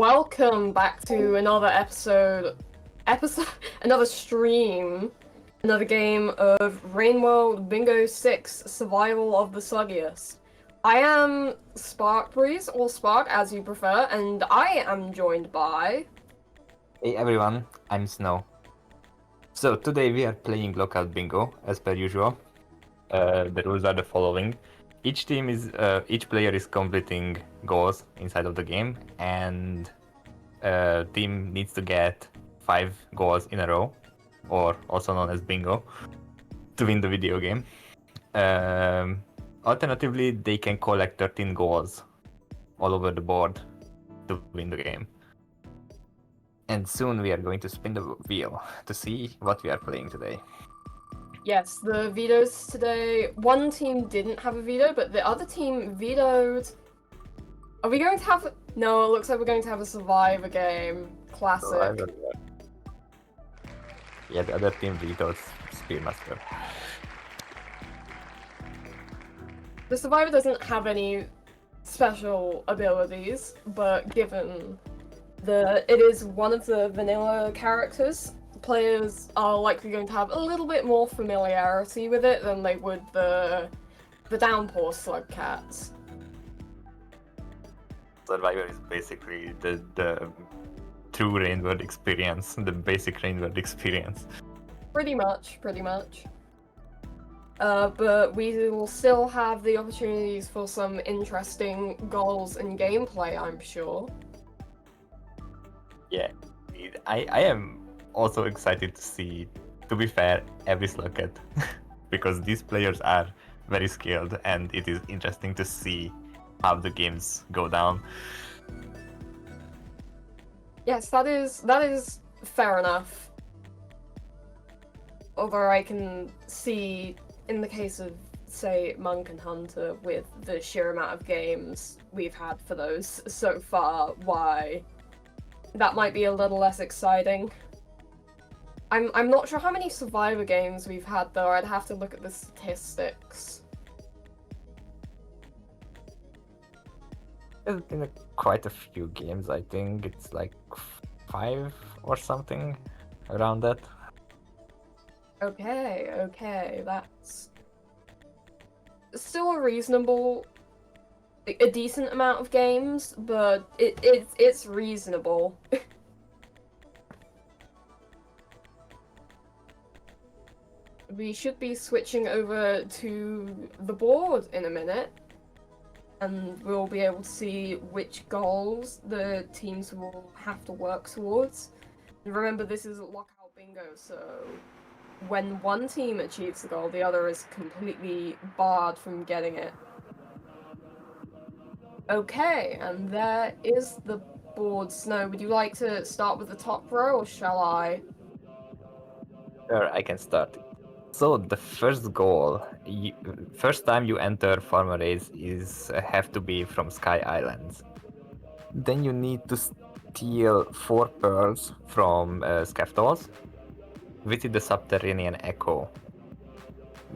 Welcome back to another another stream, another game of Rainworld Bingo 6 Survival of the Sluggiest. I am Spark Breeze, or Spark as you prefer, and I am joined by... Hey everyone, I'm Snow. So today we are playing Lockout Bingo, as per usual. The rules are the following. Each player is completing goals inside of the game, and team needs to get 5 goals in a row, or also known as bingo, to win the video game. Alternatively, they can collect 13 goals all over the board to win the game. And soon we are going to spin the wheel to see what we are playing today. Yes, the vetoes today. One team didn't have a veto, but the other team vetoed... Are we going to have... No, it looks like we're going to have a Survivor game. Classic. Yeah, the other team vetoed Spearmaster. The Survivor doesn't have any special abilities, but given it is one of the vanilla characters, players are likely going to have a little bit more familiarity with it than they would the Downpour Slugcats. Survivor is basically the true Rainworld experience, the basic Rainworld experience. Pretty much. But we will still have the opportunities for some interesting goals and gameplay, I'm sure. Yeah, I am also excited to see, to be fair, every Slugcat, because these players are very skilled and it is interesting to see how the games go down. Yes, that is fair enough. Although I can see, in the case of, say, Monk and Hunter, with the sheer amount of games we've had for those so far, why that might be a little less exciting. I'm not sure how many Survivor games we've had, though. I'd have to look at the statistics. There's been quite a few games, I think. It's like 5 or something around that. Okay, that's still a reasonable, a decent amount of games, but it's reasonable. We should be switching over to the board in a minute, and we'll be able to see which goals the teams will have to work towards. And remember, this is Lockout Bingo, so when one team achieves the goal, the other is completely barred from getting it. Okay, and there is the board. Snow, would you like to start with the top row, or shall I? Sure, I can start. So the first goal, first time you enter Farmer Race is have to be from Sky Islands. Then you need to steal 4 pearls from Skeftos, visit the Subterranean Echo,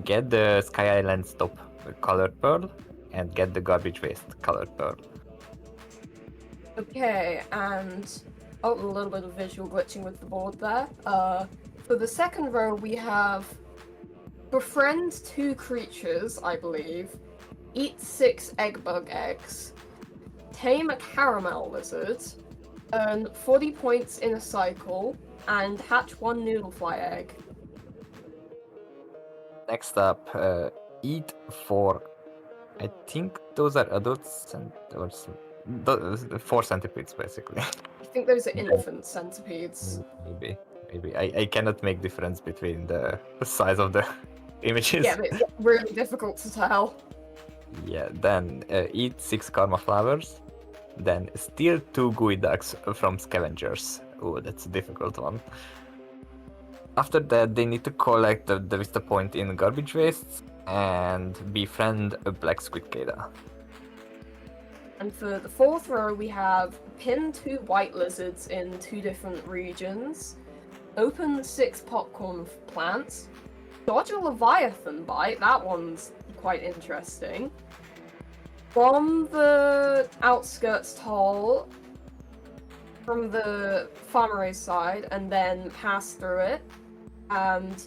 get the Sky Islands top colored pearl, and get the Garbage Waste colored pearl. Okay, and a little bit of visual glitching with the board there. For the second row, we have befriend 2 creatures, I believe, eat 6 egg bug eggs, tame a caramel lizard, earn 40 points in a cycle, and hatch 1 noodlefly egg. Next up, eat 4. I think those are adults and 4 centipedes basically. I think those are infant centipedes. Maybe. I cannot make difference between the size of the images. Yeah, it's really difficult to tell. Yeah, then eat 6 karma flowers. Then steal 2 gooey ducks from scavengers. Oh, that's a difficult one. After that, they need to collect the Vista point in garbage wastes and befriend a black squid Kada. And for the fourth row, we have pin 2 white lizards in 2 different regions, open 6 popcorn plants, dodge a leviathan bite. That one's quite interesting. From the outskirts toll, from the farmer's side and then pass through it and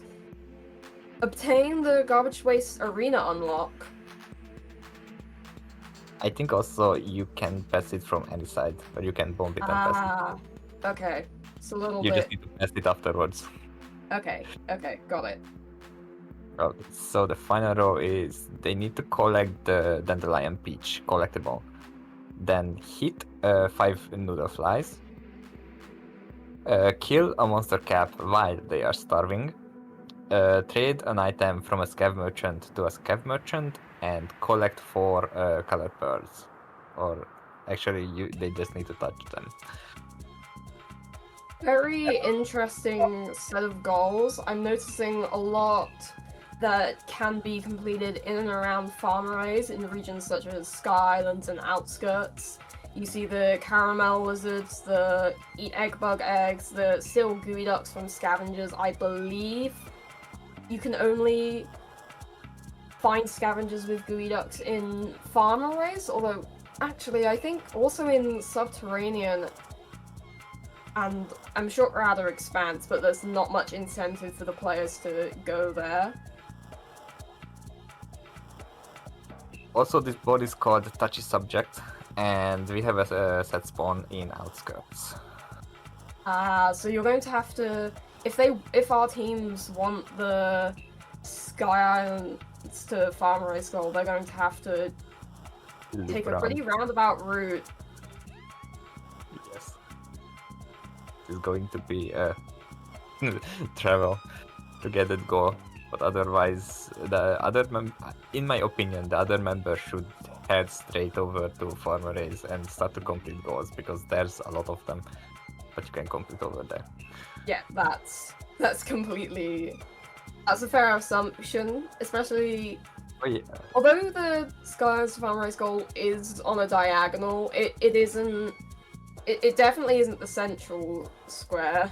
obtain the garbage waste arena unlock. I think also you can pass it from any side, or you can bomb it and pass Ah, okay. It's a little it. You bit. just need to pass it afterwards. Okay, got it. Okay, so the final row is they need to collect the dandelion peach collectible, then hit 5 noodle flies, kill a monster cap while they are starving, trade an item from a scav merchant to a scav merchant, and collect 4 colored pearls. Or actually, they just need to touch them. Very interesting set of goals. I'm noticing a lot that can be completed in and around farm arrays in regions such as Sky Islands and outskirts. You see the caramel lizards, the eat egg bug eggs, the seal gooey ducks from scavengers. I believe you can only find scavengers with gooey ducks in farm arrays, although actually I think also in subterranean, and I'm sure rather expanse, but there's not much incentive for the players to go there. Also, this board is called Touchy Subject, and we have a set spawn in outskirts. So you're going to have to, if our teams want the Sky Islands to farm arrays goal, they're going to have to take a pretty roundabout route. Yes. It's going to be a travel to get that goal, but otherwise, in my opinion, the other members should head straight over to farm arrays and start to complete goals, because there's a lot of them that you can complete over there. Yeah, that's a fair assumption, especially. Oh, yeah. Although the Sky's farm race goal is on a diagonal, it isn't. It definitely isn't the central square.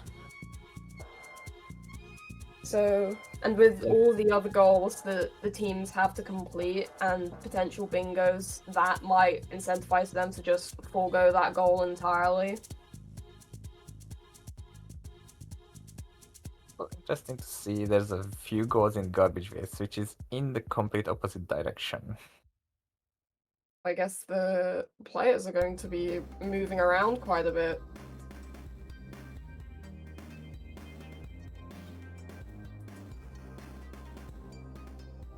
So, and with all the other goals that the teams have to complete and potential bingos, that might incentivize them to just forego that goal entirely. Well, interesting to see there's a few goals in garbage waste, which is in the complete opposite direction. I guess the players are going to be moving around quite a bit.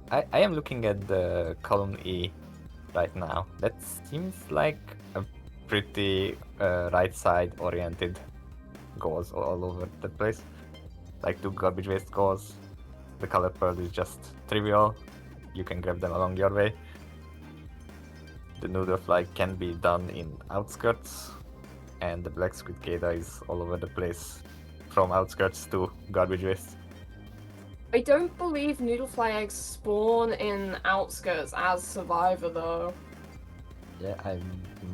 I am looking at the column E right now. That seems like a pretty right side oriented goals all over the place. Like 2 garbage waste goals. The color pearl is just trivial. You can grab them along your way. The noodle fly can be done in outskirts, and the black squid Keda is all over the place, from outskirts to garbage waste. I don't believe noodlefly eggs spawn in outskirts as Survivor, though. Yeah, I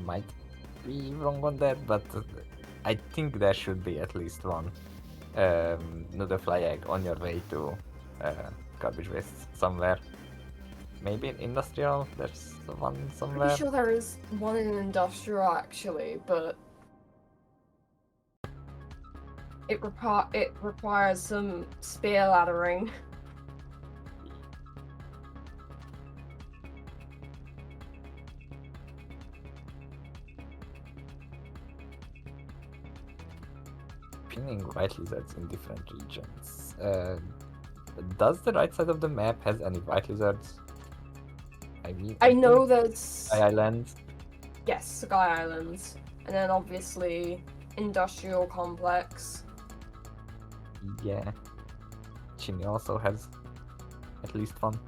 might be wrong on that, but I think there should be at least one noodlefly egg on your way to garbage waste somewhere. Maybe in industrial, there's one somewhere. Pretty sure there is one in industrial, actually, but it requires some spear laddering. Pinning white lizards in different regions. Does the right side of the map has any white lizards? I know there's Sky Islands. Yes, Sky Islands, and then obviously industrial complex. Yeah. Chimney also has at least one.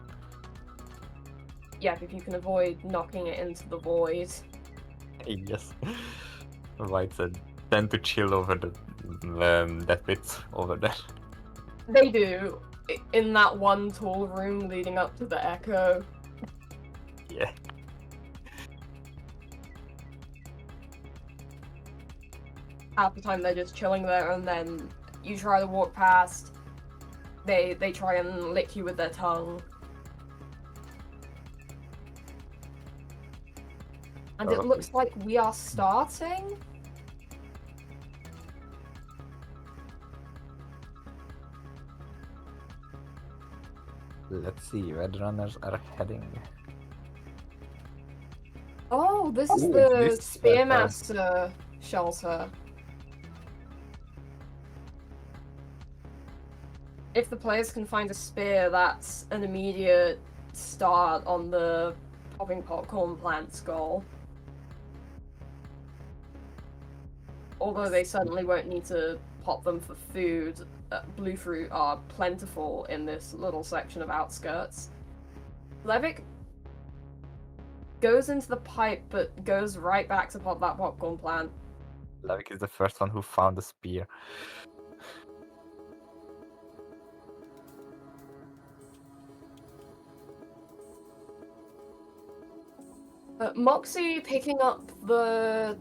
Yeah, if you can avoid knocking it into the void. Yes. Whites tend to chill over the that bit over there. They do, in that one tall room leading up to the Echo. Yeah. Half the time they're just chilling there, and then you try to walk past, they try and lick you with their tongue. And it looks like we are starting? Let's see where the runners are heading. Oh, this is Ooh, the this Spearmaster shelter. If the players can find a spear, that's an immediate start on the popping popcorn plant's goal. Although they certainly won't need to pop them for food, blue fruit are plentiful in this little section of outskirts. Levick goes into the pipe, but goes right back to pop that popcorn plant. Lavik is the first one who found the spear. Moxie picking up the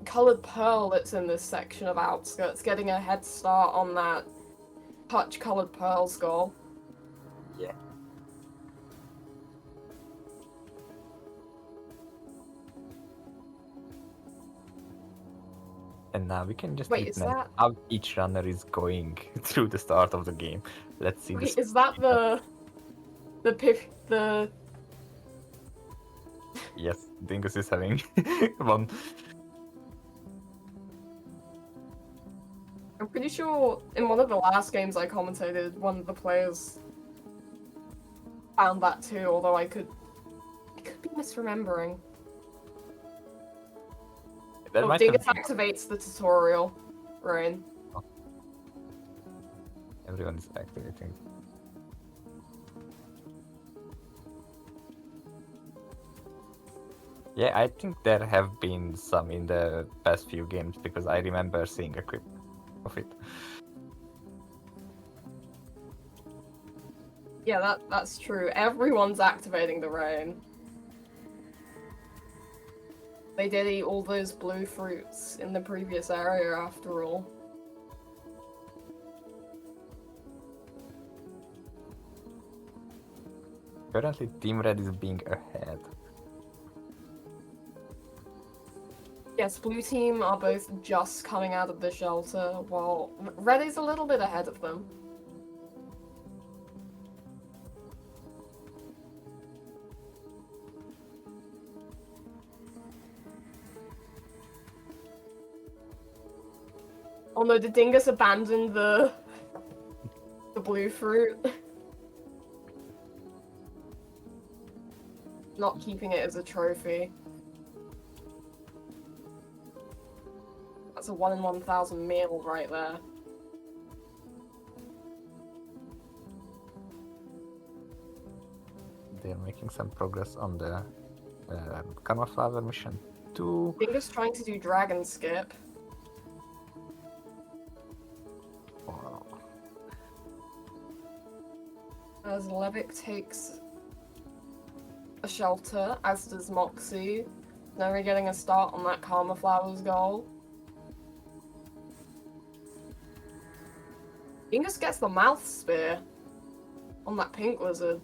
coloured pearl that's in this section of outskirts, getting a head start on that touch coloured pearl's goal. Yeah. And now we can just Wait, is witness that how each runner is going through the start of the game. Let's see. wait, is that the Yes, Dingus is having one. I'm pretty sure in one of the last games I commentated, one of the players found that too, although I could be misremembering. That Oh, might have Dingus been activates the tutorial. Rain. everyone is activating. Yeah, I think there have been some in the past few games because I remember seeing a clip of it. Yeah, that's true. Everyone's activating the rain. They did eat all those blue fruits in the previous area after all. Currently, Team Red is being ahead. Yes, blue team are both just coming out of the shelter, while red is a little bit ahead of them. Oh no, did Dingus abandon the blue fruit? Not keeping it as a trophy. That's a 1 in 1,000 meal right there. They're making some progress on the Karma Flower mission 2. Dingus trying to do dragon skip. Wow. As Levick takes a shelter, as does Moxie. Now we're getting a start on that Karma Flowers goal. Dingus gets the mouth spear on that pink lizard.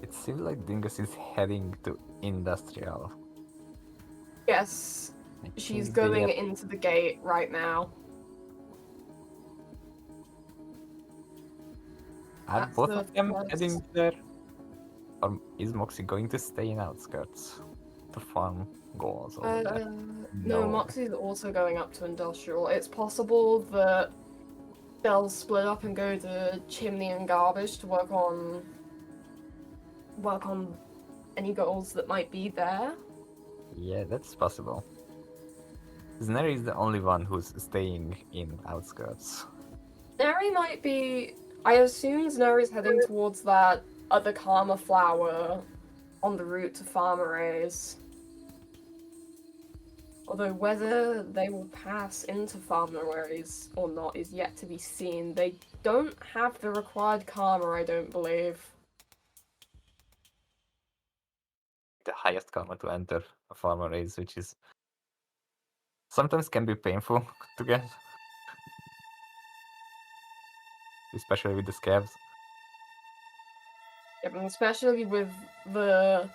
It seems like Dingus is heading to Industrial. Yes, I she's think going they into the gate right now. are That's both the of them first. heading there? Or is Moxie going to stay in outskirts to farm goals over there? No, Moxie's also going up to Industrial. It's possible that they'll split up and go to Chimney and Garbage to work on any goals that might be there. Yeah, that's possible. Zneri is the only one who's staying in outskirts. Neri might be. I assume Neri's heading towards that other Karma flower on the route to Farmerays. Although whether they will pass into Farmerays or not is yet to be seen. They don't have the required Karma, I don't believe. The highest karma to enter a farmer race, which is sometimes can be painful to get, especially with the scabs. Yeah, but especially with the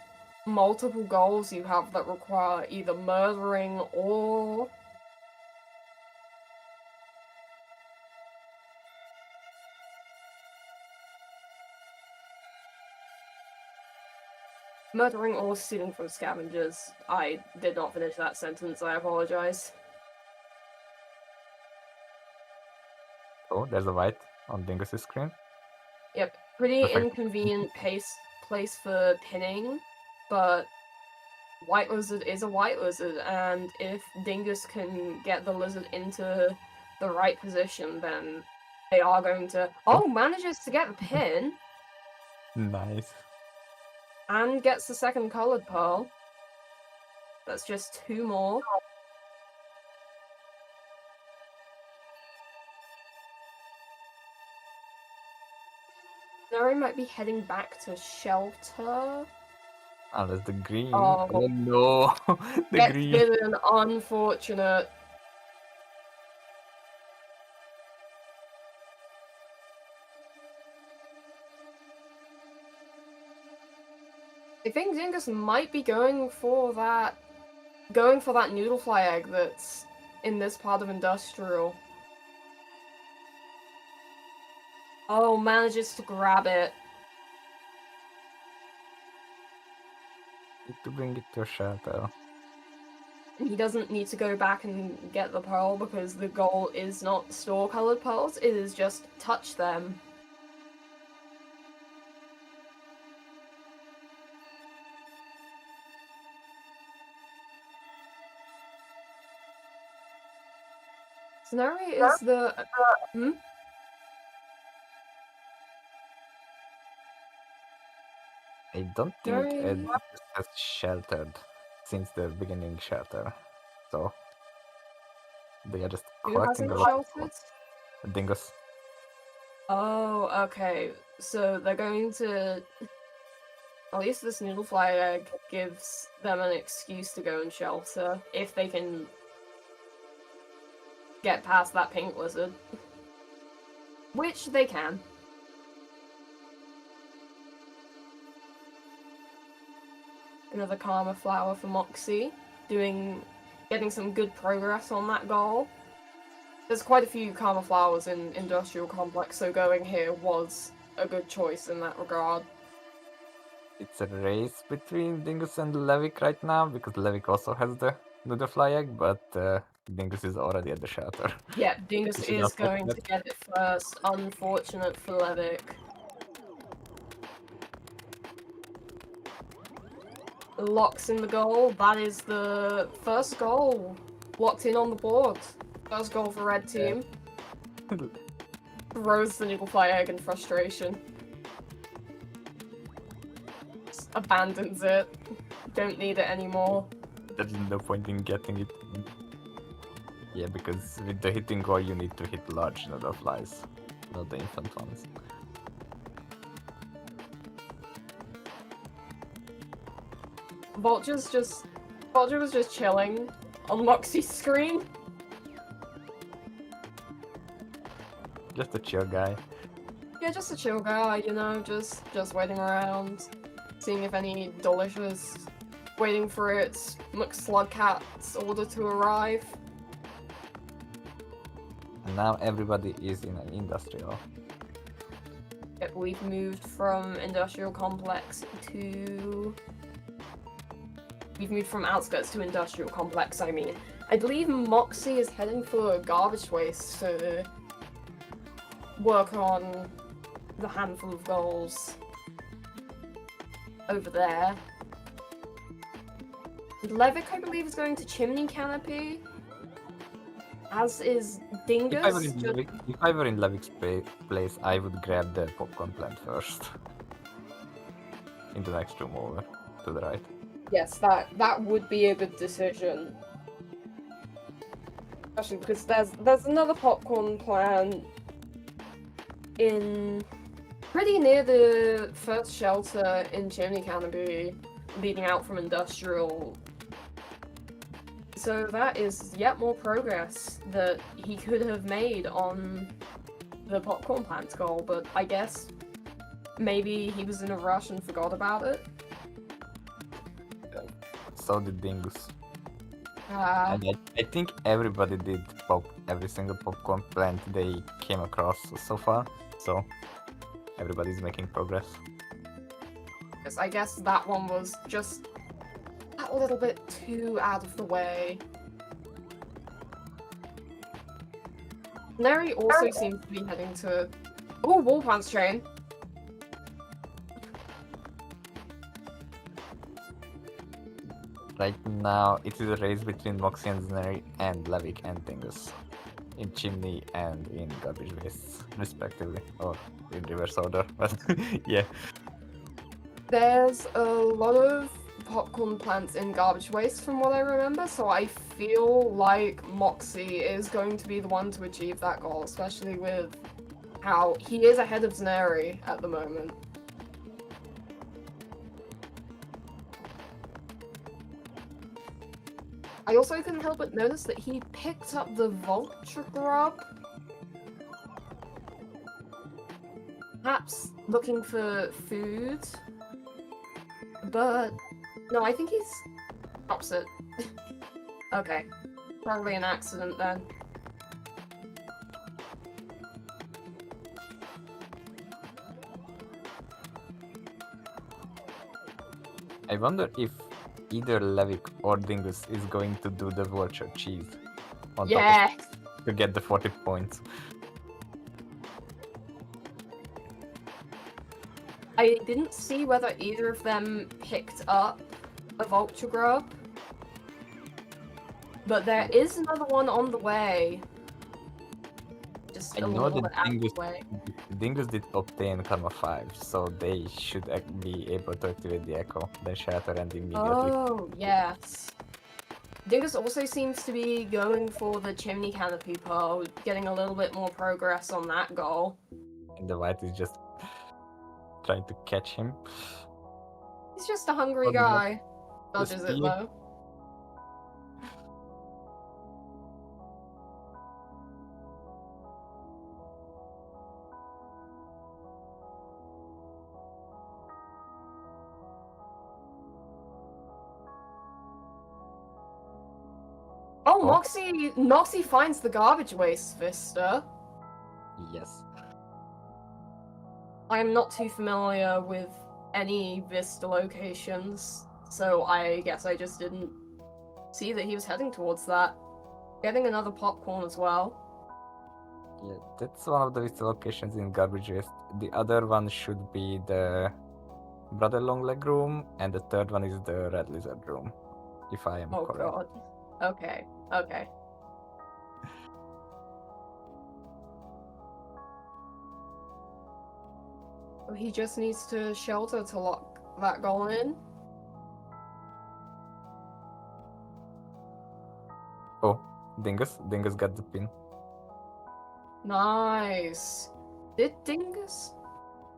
multiple goals you have that require either murdering or murdering or stealing from scavengers. I did not finish that sentence, I apologize. Oh, there's a white on Dingus's screen. Yep, pretty Perfect. inconvenient place for pinning, but White Lizard is a White Lizard, and if Dingus can get the lizard into the right position, then they are going to... Oh, manages to get the pin, Nice. and gets the second colored pearl. That's just 2 more. Nari might be heading back to shelter. Unless the green. Oh. Oh no, the Gets green. bitten, unfortunate. I think Dingus might be going for that noodle fly egg that's in this part of industrial. Oh, manages to grab it. Need to bring it to a shelter. He doesn't need to go back and get the pearl because the goal is not store colored pearls, it is just touch them. Scenario is the... I don't think Very- Dingus has sheltered since the beginning shelter. So they are just Who collecting hasn't a lot sheltered? of Dingus. Oh, okay. So they're going to... At least this noodle fly egg gives them an excuse to go and shelter, if they can get past that pink lizard. Which they can. Another Karma flower for Moxie, getting some good progress on that goal. There's quite a few Karma flowers in Industrial Complex, so going here was a good choice in that regard. It's a race between Dingus and Levick right now because Levick also has the noodle fly egg, but Dingus is already at the shelter. Yeah, Dingus Which is is going to unfortunate. get it first. Unfortunate for Levick. Locks in the goal. That is the first goal. Locked in on the board. First goal for red team. Throws the noodle fly egg in frustration. Just abandons it. Don't need it anymore. There's no point in getting it. Yeah, because with the hitting goal you need to hit large noodle flies, not the infant ones. Vulture was just chilling on Moxie's screen. Just a chill guy. Yeah, just a chill guy, you know, just waiting around, seeing if any delicious, waiting for its Slugcat's order to arrive. And now everybody is in an industrial. Yep, we've moved from industrial complex to... We've moved from outskirts to industrial complex, I mean. I believe Moxie is heading for garbage waste to work on the handful of goals over there. Levick, I believe, is going to Chimney Canopy, as is Dingus. If I were in Levick's place, I would grab the popcorn plant first. In the next room over, to the right. Yes, that would be a good decision. Especially because there's another popcorn plant in pretty near the first shelter in Chimney Canopy, leading out from industrial. So that is yet more progress that he could have made on the popcorn plant goal, but I guess maybe he was in a rush and forgot about it. So did Dingus. Ah. And I think everybody did pop every single popcorn plant they came across so far. So everybody's making progress. 'Cause I guess that one was just a little bit too out of the way. Neri also seems to be heading to... Oh, wall punch chain. Right now, it is a race between Moxie and Zneri and Levik and Dingus. In Chimney and in Garbage Waste, respectively. Or in reverse order, but yeah. There's a lot of popcorn plants in garbage waste from what I remember, so I feel like Moxie is going to be the one to achieve that goal, especially with how he is ahead of Zneri at the moment. I also couldn't help but notice that he picked up the vulture grub. Perhaps looking for food. But no, I think he's opposite. Okay. Probably an accident then. I wonder if either Levik or Dingus is going to do the vulture cheese on top of to get the 40 points. I didn't see whether either of them picked up a vulture grub, but there is another one on the way. Just I a know little that bit out of the way. Dingus did obtain Karma 5, so they should be able to activate the Echo, then Shatter and immediately. Oh, yes. Dingus also seems to be going for the chimney canopy pearl, getting a little bit more progress on that goal. And the white is just trying to catch him. He's just a hungry Oh, no. guy. Dodges it speed. though. Oh, Moxie finds the garbage waste Vista. Yes. I'm not too familiar with any Vista locations, so I guess I just didn't see that he was heading towards that. Getting another popcorn as well. Yeah, that's one of the Vista locations in Garbage Waste. The other one should be the Brother Longleg room, and the third one is the Red Lizard room, if I am Oh correct. god. Okay, okay. So he just needs to shelter to lock that goal in. Oh, Dingus got the pin. Nice. Did Dingus?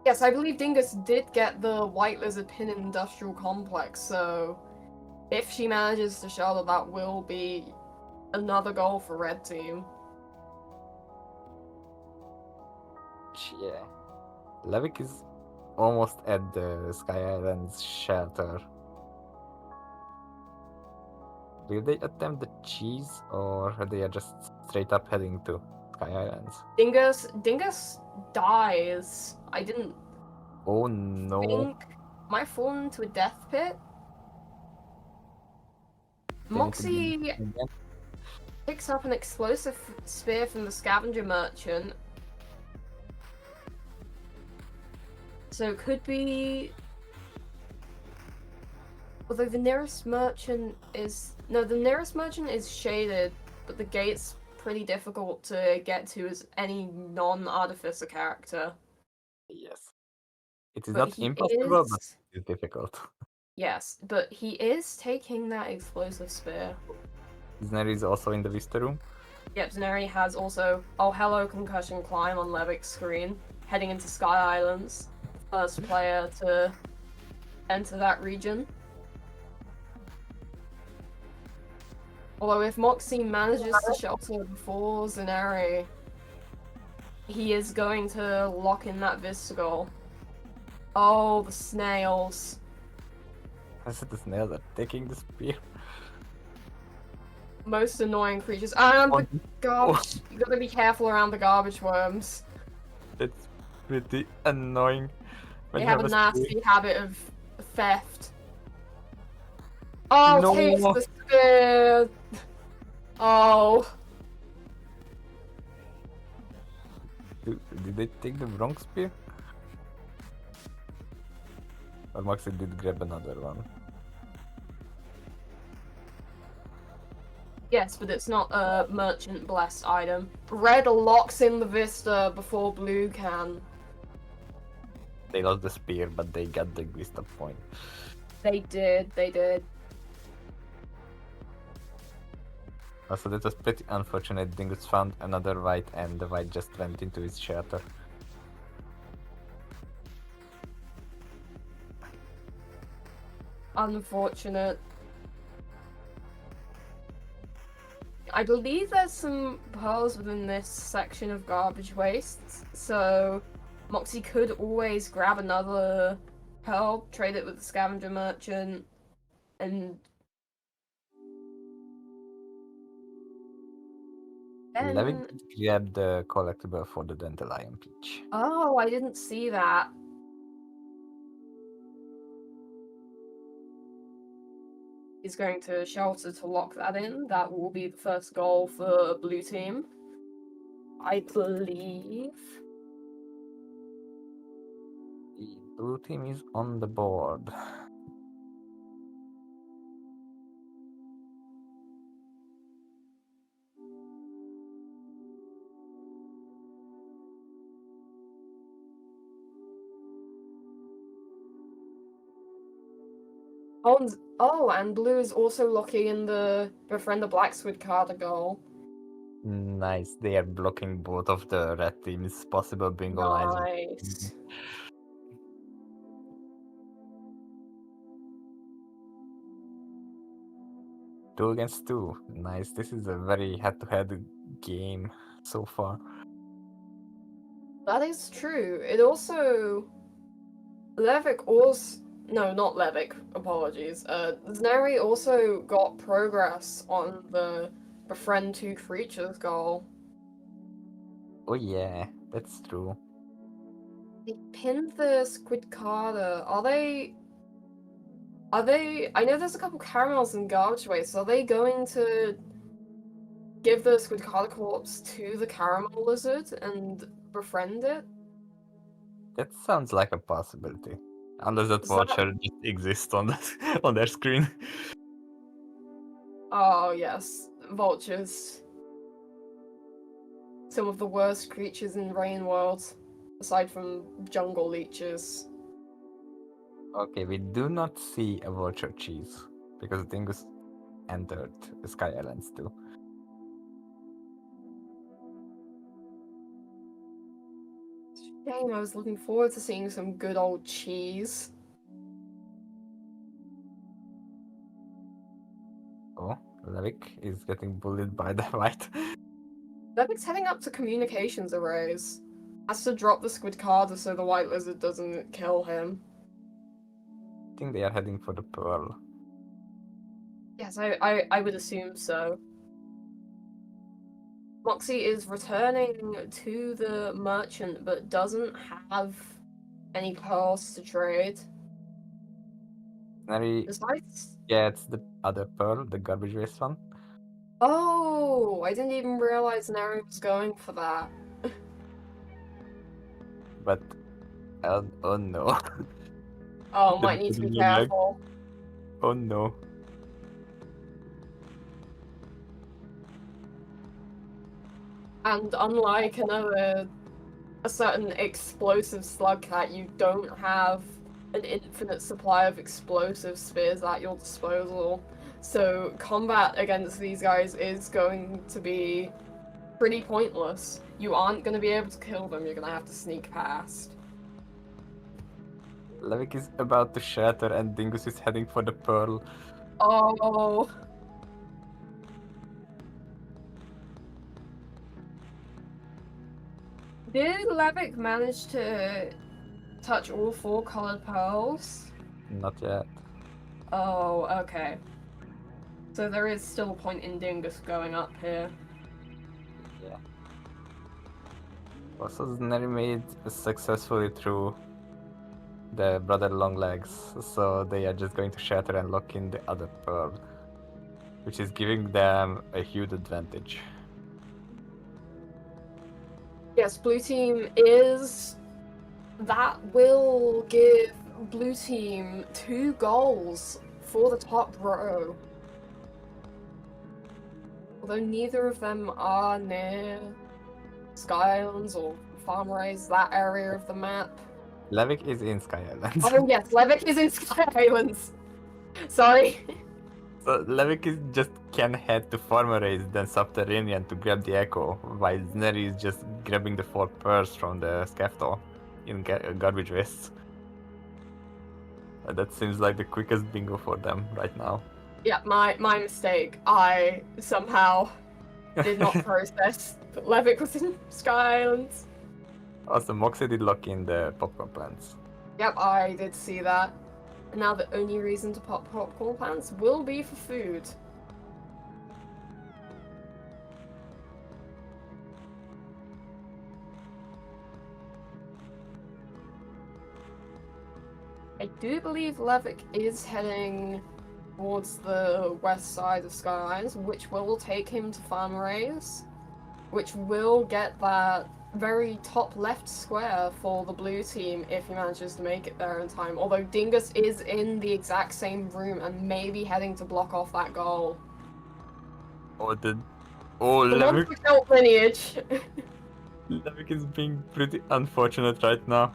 Yes, I believe Dingus did get the White Lizard pin in Industrial Complex, so if she manages to shelter, that will be another goal for Red Team. Yeah. Levik is almost at the Sky Islands shelter. Will they attempt the cheese, or they are just straight up heading to Sky Islands? Dingus dies. I didn't Oh no. think... Am I fallen into a death pit? Moxie picks up an explosive spear from the scavenger merchant. So it could be... Although the nearest merchant is... No, the nearest merchant is shaded, but the gate's pretty difficult to get to as any non-artificer character. Yes. It is But not he impossible, is... but it's difficult. Yes, but he is taking that explosive spear. Zneri is also in the Vista room. Yep, Zneri has also... Oh, hello, Concussion Climb on Levik's screen. Heading into Sky Islands. First player to enter that region. Although if Moxie manages to shelter before Zneri, he is going to lock in that Vista goal. Oh, the snails. The snails are taking the spear. Most annoying creatures. And the garbage. You gotta be careful around the garbage worms. That's pretty annoying. They have a nasty habit of theft. Oh, No. takes the spear. Oh. Did they take the wrong spear? Or Maxi did grab another one. Yes, but it's not a merchant blessed item. Red locks in the Vista before blue can. They lost the spear, but they got the Vista point. They did. Also, that was pretty unfortunate. Dingus found another white and the white just went into his shelter. Unfortunate. I believe there's some pearls within this section of garbage wastes, so Moxie could always grab another pearl, trade it with the scavenger merchant, and then... Levin grabbed the collectible for the dandelion peach. Oh, I didn't see that. He's going to shelter to lock that in. That will be the first goal for blue team, I believe. The blue team is on the board. And blue is also locking in the befriend the black squid card goal. Nice, they are blocking both of the red team's possible bingo lines. Nice. 2 against 2. Nice, this is a very head-to-head game so far. That is true. It also... Levick also... No, not Levick. Apologies. Zneri also got progress on the befriend 2 creatures goal. Oh yeah, that's true. They pinned the squid carder. Are they... I know there's a couple caramels in garbage waste. Are they going to give the squid carder corpse to the caramel lizard and befriend it? That sounds like a possibility. Unless that Is watcher just exists on that on their screen. Oh, yes. Vultures. Some of the worst creatures in Rain World, aside from jungle leeches. Okay, we do not see a vulture cheese because Dingus entered the Sky Islands too. Shame, I was looking forward to seeing some good old cheese. Oh, Levik is getting bullied by the white. Levick's heading up to communications arrays. Has to drop the squid carder so the white lizard doesn't kill him. I think they are heading for the pearl. Yes, I would assume so. Moxie is returning to the merchant but doesn't have any pearls to trade. Neri Besides... gets the other pearl, the garbage waste one. Oh, I didn't even realize Neri was going for that. But oh no. Oh, The might need to be blue leg. careful. Oh no. And unlike a certain explosive Slugcat, you don't have an infinite supply of explosive spears at your disposal. So combat against these guys is going to be pretty pointless. You aren't going to be able to kill them, you're going to have to sneak past. Levik is about to shatter and Dingus is heading for the pearl. Oh. Did Levick manage to touch all 4 colored pearls? Not yet. Oh, okay. So there is still a point in Dingus going up here. Yeah. Also, Zneri made successfully through the brother Longlegs, so they are just going to shatter and lock in the other pearl, which is giving them a huge advantage. Yes, blue team is... That will give blue team 2 goals for the top row. Although neither of them are near Sky Islands or Farmrays, that area of the map. Levick is in Sky Islands. Oh yes, Levick is in Sky Islands. Sorry. So Levick is just can head to Farmer Race, then Subterranean to grab the Echo, while Zneri is just grabbing the 4 pearls from the Skefto in garbage waste. That seems like the quickest bingo for them right now. Yeah, my mistake. I somehow did not process that Levick was in Sky Islands. Also, Moxie did lock in the popcorn plants. Yep, I did see that. And now the only reason to pop popcorn plants will be for food. I do believe Levick is heading towards the west side of Sky Islands, which will take him to Farmrays, which will get that very top left square for the blue team if he manages to make it there in time. Although Dingus is in the exact same room and may be heading to block off that goal. The Monster Kelp lineage. Levick is being pretty unfortunate right now.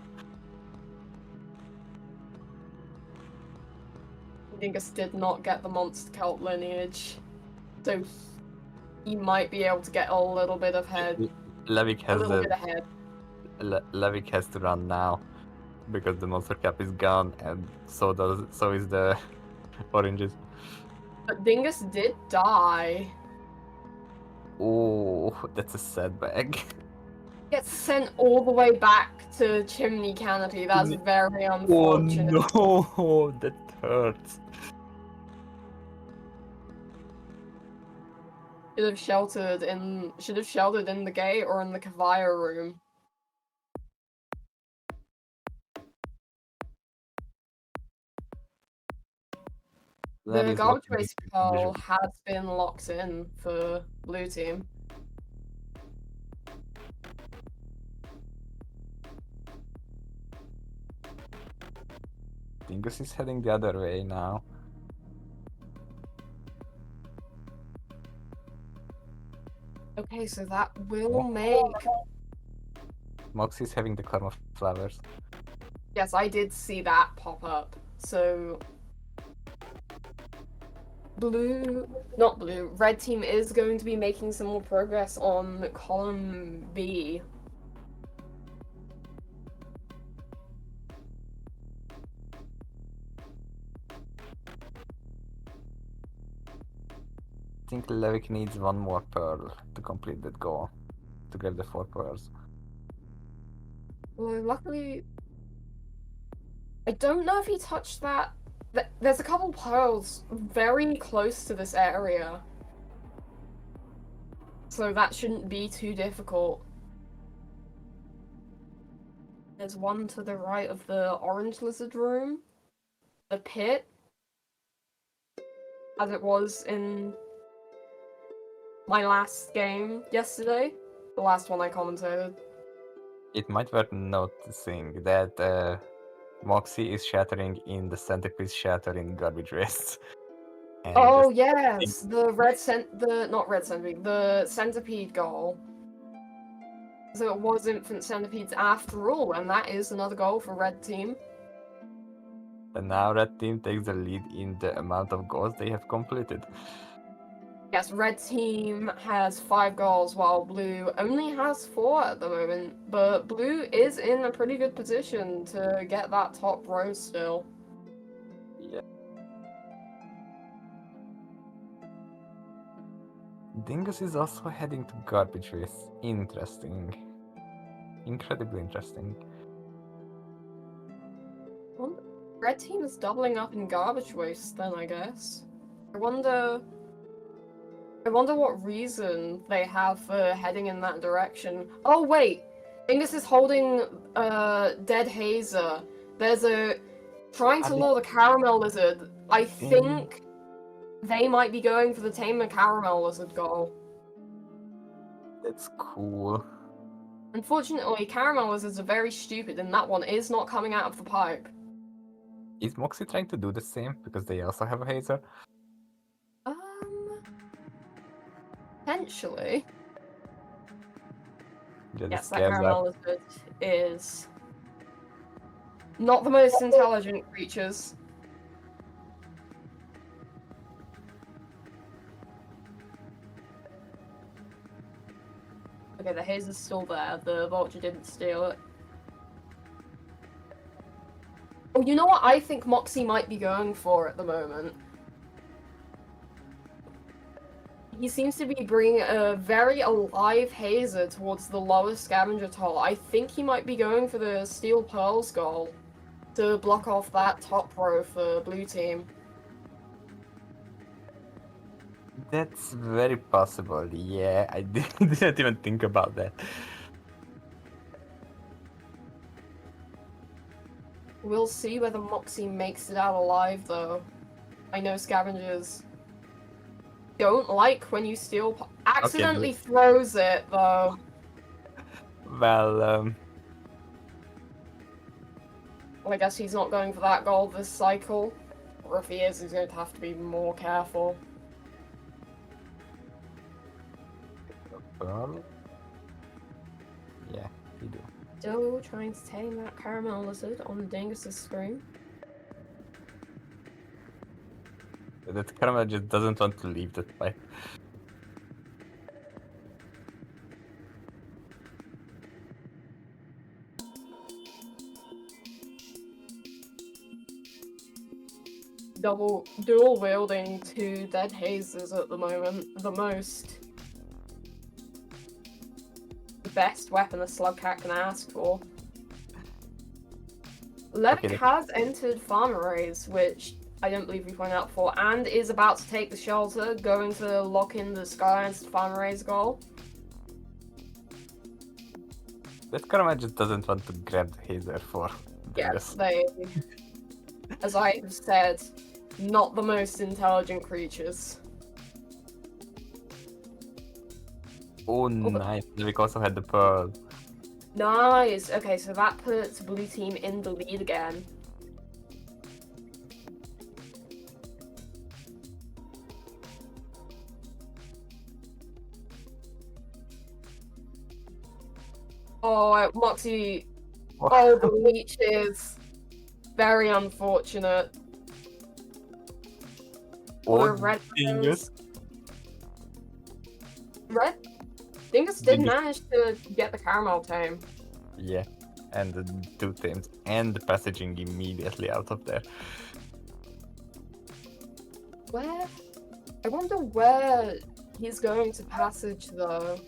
Dingus did not get the Monster Kelp lineage, so he might be able to get a little bit of head. Levick A has little bit ahead. Levick has to run now because the monster cap is gone, and so is the oranges. But Dingus did die. Oh, that's a sad bag. Gets sent all the way back to Chimney Canopy. That's very unfortunate. Oh no, that hurts. Should have sheltered in the gate or in the Kavaya room. The garbage waste pearl has been locked in for blue team. Dingus is heading the other way now. Okay, so that will make... Moxie's having the karma flowers. Yes, I did see that pop up. So... Red team is going to be making some more progress on column B. I think Levick needs 1 more pearl to complete that goal, to get the 4 pearls. Well, luckily... I don't know if he touched that. There's a couple pearls very close to this area. So that shouldn't be too difficult. There's one to the right of the orange lizard room. The pit. As it was in my last game yesterday. The last one I commentated. It might worth noticing that Moxie is shattering in the centerpiece shatter in garbage waste. Oh yes, the centipede goal. So it was infant centipedes after all, and that is another goal for red team. And now red team takes the lead in the amount of goals they have completed. Yes, red team has 5 goals while blue only has 4 at the moment, but blue is in a pretty good position to get that top row still. Yeah. Dingus is also heading to garbage waste. Interesting. Incredibly interesting. Well, red team is doubling up in garbage waste then, I guess. I wonder what reason they have for heading in that direction. Oh wait! Dingus is holding Dead Hazer There's a trying to lure the caramel lizard. I think they might be going for the tame the caramel lizard goal. That's cool. Unfortunately, caramel lizards are very stupid, and that one is not coming out of the pipe. Is Moxie trying to do the same because they also have a hazer? Potentially. Just Yes, that scabs caramel up. lizard is not the most intelligent creatures. Okay, the haze is still there. The vulture didn't steal it. Oh, you know what I think Moxie might be going for at the moment? He seems to be bringing a very alive hazer towards the lower scavenger toll. I think he might be going for the Steel Pearls goal to block off that top row for blue team. That's very possible. Yeah, I didn't even think about that. We'll see whether Moxie makes it out alive, though. I know scavengers don't like when you steal. Accidentally throws it, though. Well, I guess he's not going for that goal this cycle. Or if he is, he's going to have to be more careful. well, yeah, you do. Still trying to tame that caramel lizard on Dingus's screen. That caramel just doesn't want to leave that pipe. Dual wielding two dead hazes at the moment. The best weapon a Slugcat can ask for. Levick has entered Farmer Raise, which I don't believe we pointed out before, and is about to take the shelter, going to lock in the Skylands Farmer Raise goal. That caramel just doesn't want to grab the hazer for Yes, they, as I have said, not the most intelligent creatures. Oh, nice. We also had the pearl. Nice. Okay, so that puts blue team in the lead again. Oh, Moxie. Oh, the leech is very unfortunate. Oh, Red Dingus. Dingus did manage to get the caramel tame. Yeah, and the two tames, and the passaging immediately out of there. Where? I wonder where he's going to passage, though.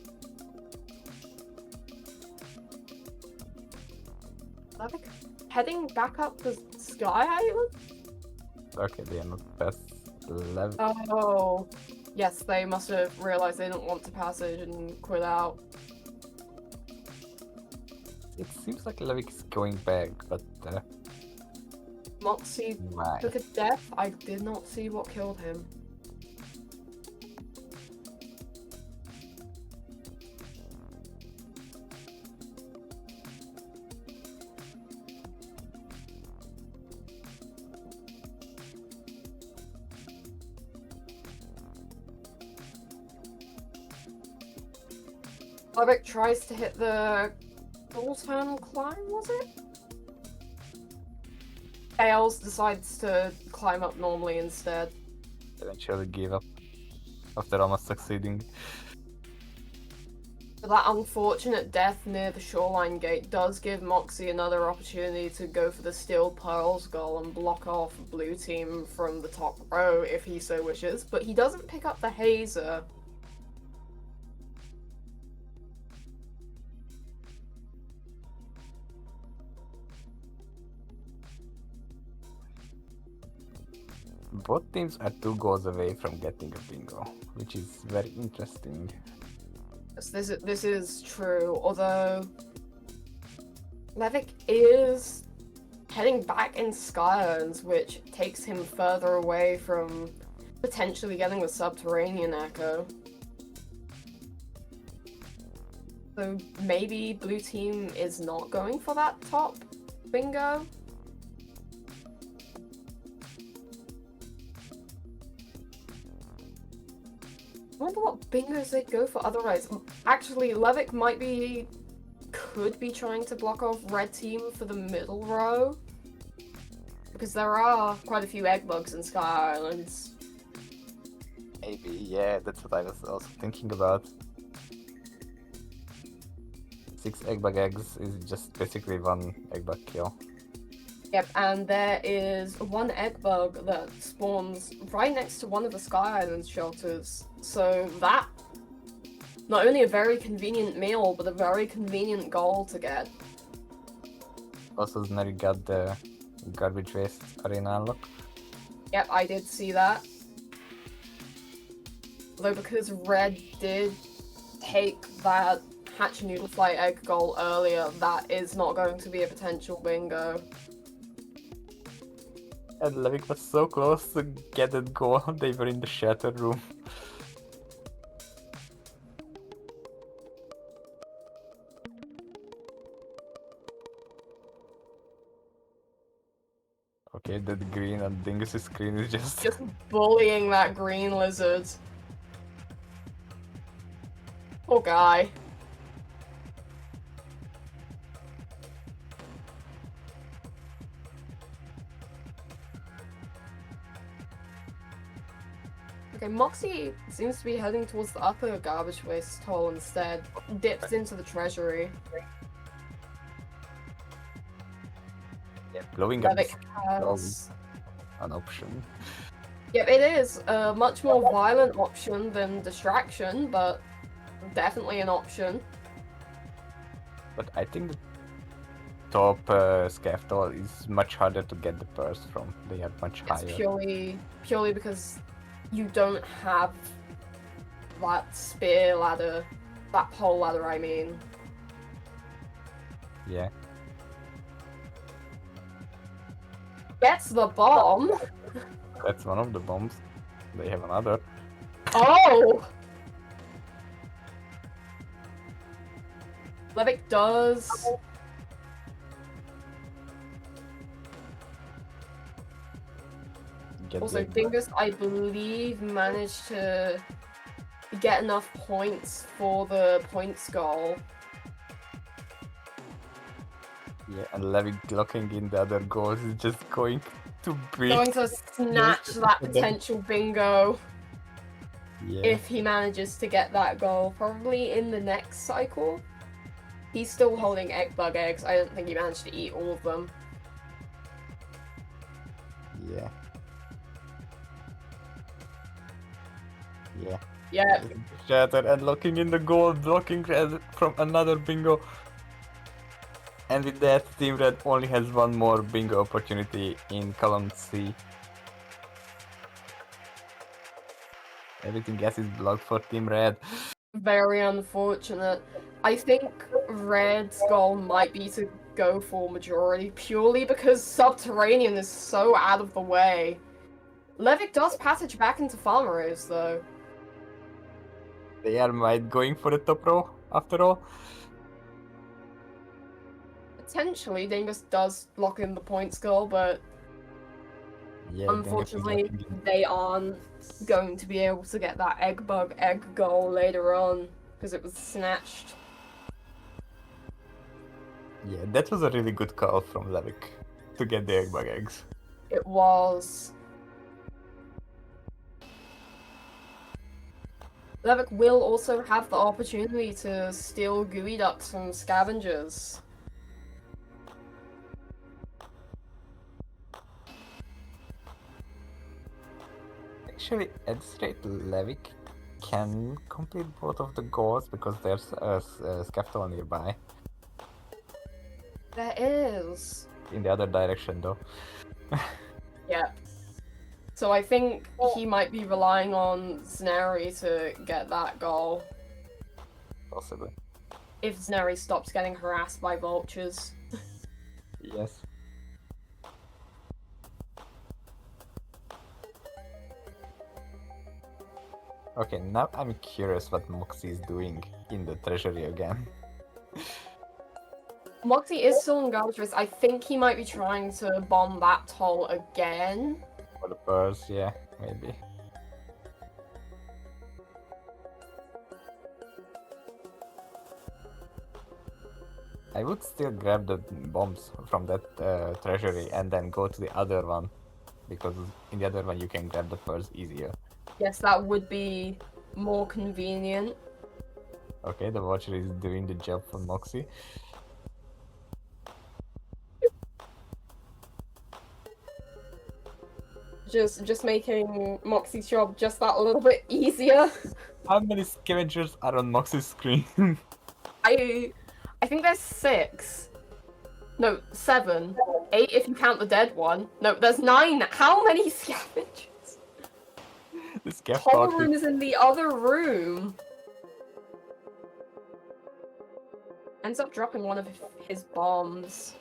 Like heading back up the Sky Island? Okay, they are not past the level. Oh, yes, they must have realized they didn't want to passage and quit out. It seems like Levick is going back, but Moxie took a death. I did not see what killed him. Levick tries to hit the full-turn climb, was it? Fails, decides to climb up normally instead. eventually gave up after almost succeeding. That unfortunate death near the shoreline gate does give Moxie another opportunity to go for the Steel Pearls goal and block off blue team from the top row if he so wishes, but he doesn't pick up the hazer. Both teams are 2 goals away from getting a bingo, which is very interesting. This is true, although Levick is heading back in Skylands, which takes him further away from potentially getting the subterranean echo. So maybe blue team is not going for that top bingo? I wonder what bingos they'd go for otherwise. Actually, Levick could be trying to block off red team for the middle row. Because there are quite a few egg bugs in Sky Islands. Maybe, yeah, that's what I was also thinking about. 6 egg bug eggs is just basically 1 egg bug kill. Yep, and there is one egg bug that spawns right next to one of the Sky Islands shelters. So that, not only a very convenient meal, but a very convenient goal to get. Also, Zneri got the garbage waste arena unlock. Yep, I did see that. Though because Red did take that hatch noodle flight egg goal earlier, that is not going to be a potential bingo. And Levick was so close to get that goal, they were in the shelter room. Okay, that green on Dingus's screen is just Bullying that green lizard. Poor guy. Okay, Moxie seems to be heading towards the upper garbage waste hole instead. Dips into the treasury. yeah, blowing up Levick is has... an option. Yep, it is a much more violent option than distraction, but definitely an option. But I think the top scaffold is much harder to get the purse from. They are much It's higher. purely because you don't have that spear ladder, that pole ladder, I mean. Yeah. Gets the bomb! That's one of the bombs. They have another. Oh! Levick does. Get Also, the Dingus, I believe, managed to get enough points for the points goal. yeah, and Levick locking in the other goals is just going to be Going to snatch that potential bingo yeah. if he manages to get that goal. Probably in the next cycle. He's still holding egg bug eggs. I don't think he managed to eat all of them. Yeah. Yeah. Yeah. Shattered and locking in the goal, blocking red from another bingo. And with that, Team Red only has one more bingo opportunity in column C. Everything else is blocked for Team Red. Very unfortunate. I think Red's goal might be to go for majority purely because Subterranean is so out of the way. Levick does passage back into Farmers though. They are might going for the top row after all. Potentially, Dingus does lock in the points goal, but yeah, unfortunately, they aren't going to be able to get that egg bug egg goal later on because it was snatched. Yeah, that was a really good call from Levick to get the egg bug eggs. It was. Levick will also have the opportunity to steal gooey ducks from scavengers. Actually, at this rate, Levick can complete both of the goals because there's a scaffold nearby. There is. In the other direction, though. Yeah. So I think he might be relying on Zneri to get that goal. Possibly. If Zneri stops getting harassed by vultures. Yes. Okay, now I'm curious what Moxie is doing in the treasury again. Moxie is still engaged with. I think he might be trying to bomb that toll again. For the purse, yeah, maybe. I would still grab the bombs from that treasury and then go to the other one, because in the other one you can grab the purse easier. Yes, that would be more convenient. Okay, the watcher is doing the job for Moxie. Just making Moxie's job just that little bit easier. How many scavengers are on Moxie's screen? I think there's 6. No, 7. 8 if you count the dead one. No, there's 9. How many scavengers? The scav Whole party. room is in the other room. Ends up dropping one of his bombs.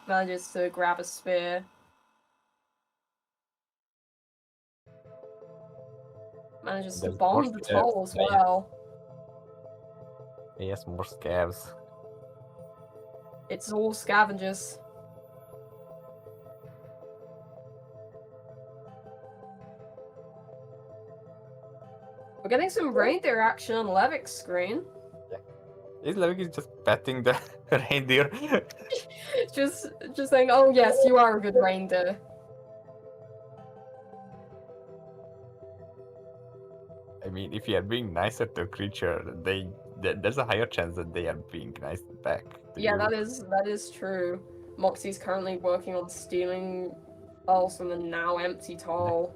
Manages to grab a spear. Manages to There's bomb more the scavs. toll as well. Yes, more scavs. It's all scavengers. We're getting some reindeer action on Levik's screen. Is Levik just petting the reindeer? just saying, oh yes, you are a good reindeer. I mean, if you are being nicer to a creature, there's a higher chance that they are being nice back to Yeah, you. that is true. Moxie's currently working on stealing balls from the now empty toll.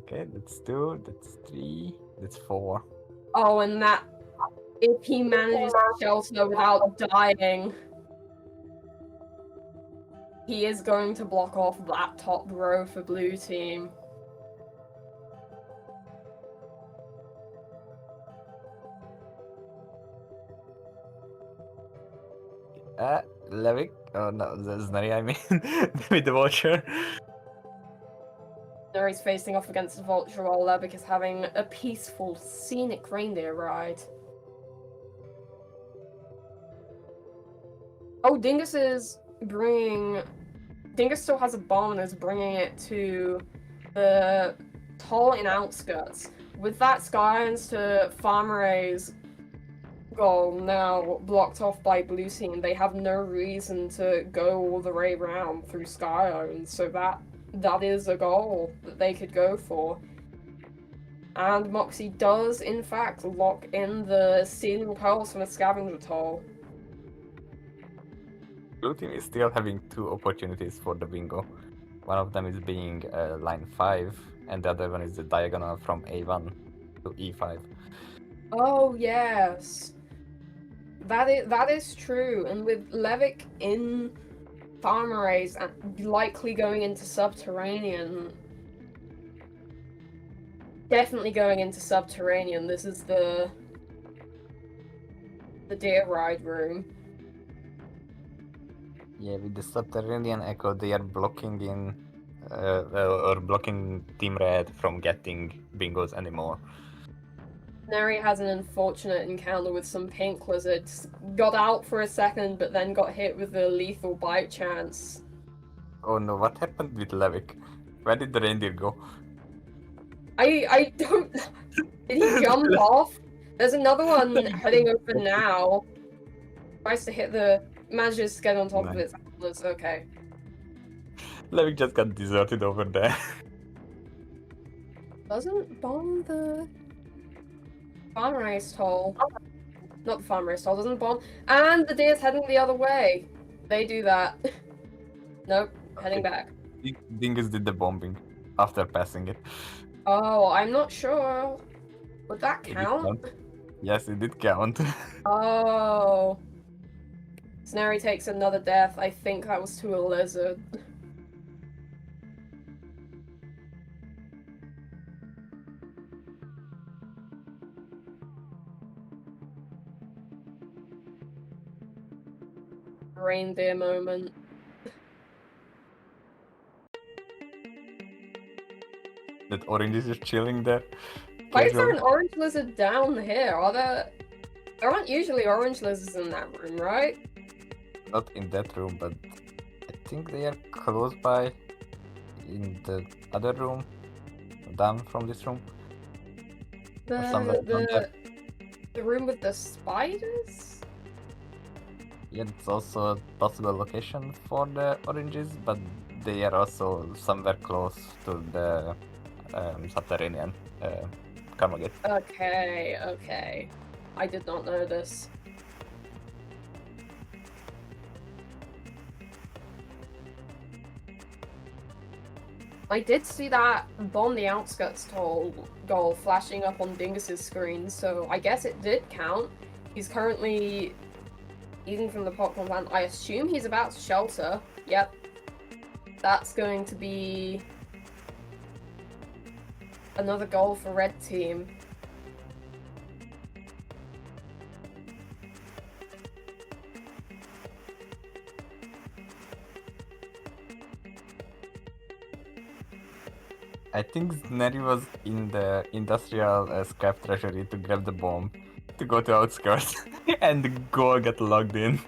Okay, that's 2, that's 3, that's 4. Oh, and that if he manages to shelter without dying, he is going to block off that top row for blue team. Levik? Oh no, that's Nari, I mean, with the Watcher. There he's facing off against the Vulture while Levik is having a peaceful, scenic reindeer ride. Oh, Dingus is bringing... Dingus still has a bomb and is bringing it to the toll in outskirts. With that, Skylands to Farmeray's goal now blocked off by blue team, they have no reason to go all the way around through Skylands, so that is a goal that they could go for. And Moxie does, in fact, lock in the stealing pearls from a scavenger toll. Blue team is still having 2 opportunities for the bingo. One of them is being line 5, and the other one is the diagonal from A1 to E5. Oh, yes. That is true, and with Levik in Farmeray's and likely going into Subterranean, definitely going into Subterranean, this is the deer ride room. Yeah, with the Subterranean Echo, they are blocking in, or blocking Team Red from getting bingos anymore. Neri has an unfortunate encounter with some pink lizards. Got out for a second, but then got hit with a lethal bite chance. Oh no, what happened with Levik? Where did the reindeer go? I don't... Did he jump off? There's another one heading over now. Tries to hit the... Manages to get on top of its antlers. Okay. Levik just got deserted over there. Doesn't bomb the... Farmeray's toll. Not the Farmeray's toll, doesn't bomb. And the deer's heading the other way. They do that. Nope, heading back. Dingus did the bombing after passing it. Oh, I'm not sure. Would that count? Yes, it did count. Oh. Snary takes another death. I think that was to a lizard. Reindeer moment. That orange is just chilling there. Why is there Casually. an orange lizard down here? There aren't usually orange lizards in that room, right? Not in that room, but I think they are close by in the other room, down from this room. Or somewhere down there. The room with the spiders? Yeah, it's also a possible location for the oranges, but they are also somewhere close to the subterranean karma gate. Okay, okay. I did not know this. I did see that Bomb the Outskirts goal flashing up on Dingus's screen, so I guess it did count. He's currently eating from the popcorn plant. I assume he's about to shelter. Yep. That's going to be another goal for Red Team. I think Neri was in the industrial scrap treasury to grab the bomb, to go to outskirts, and the goal got logged in.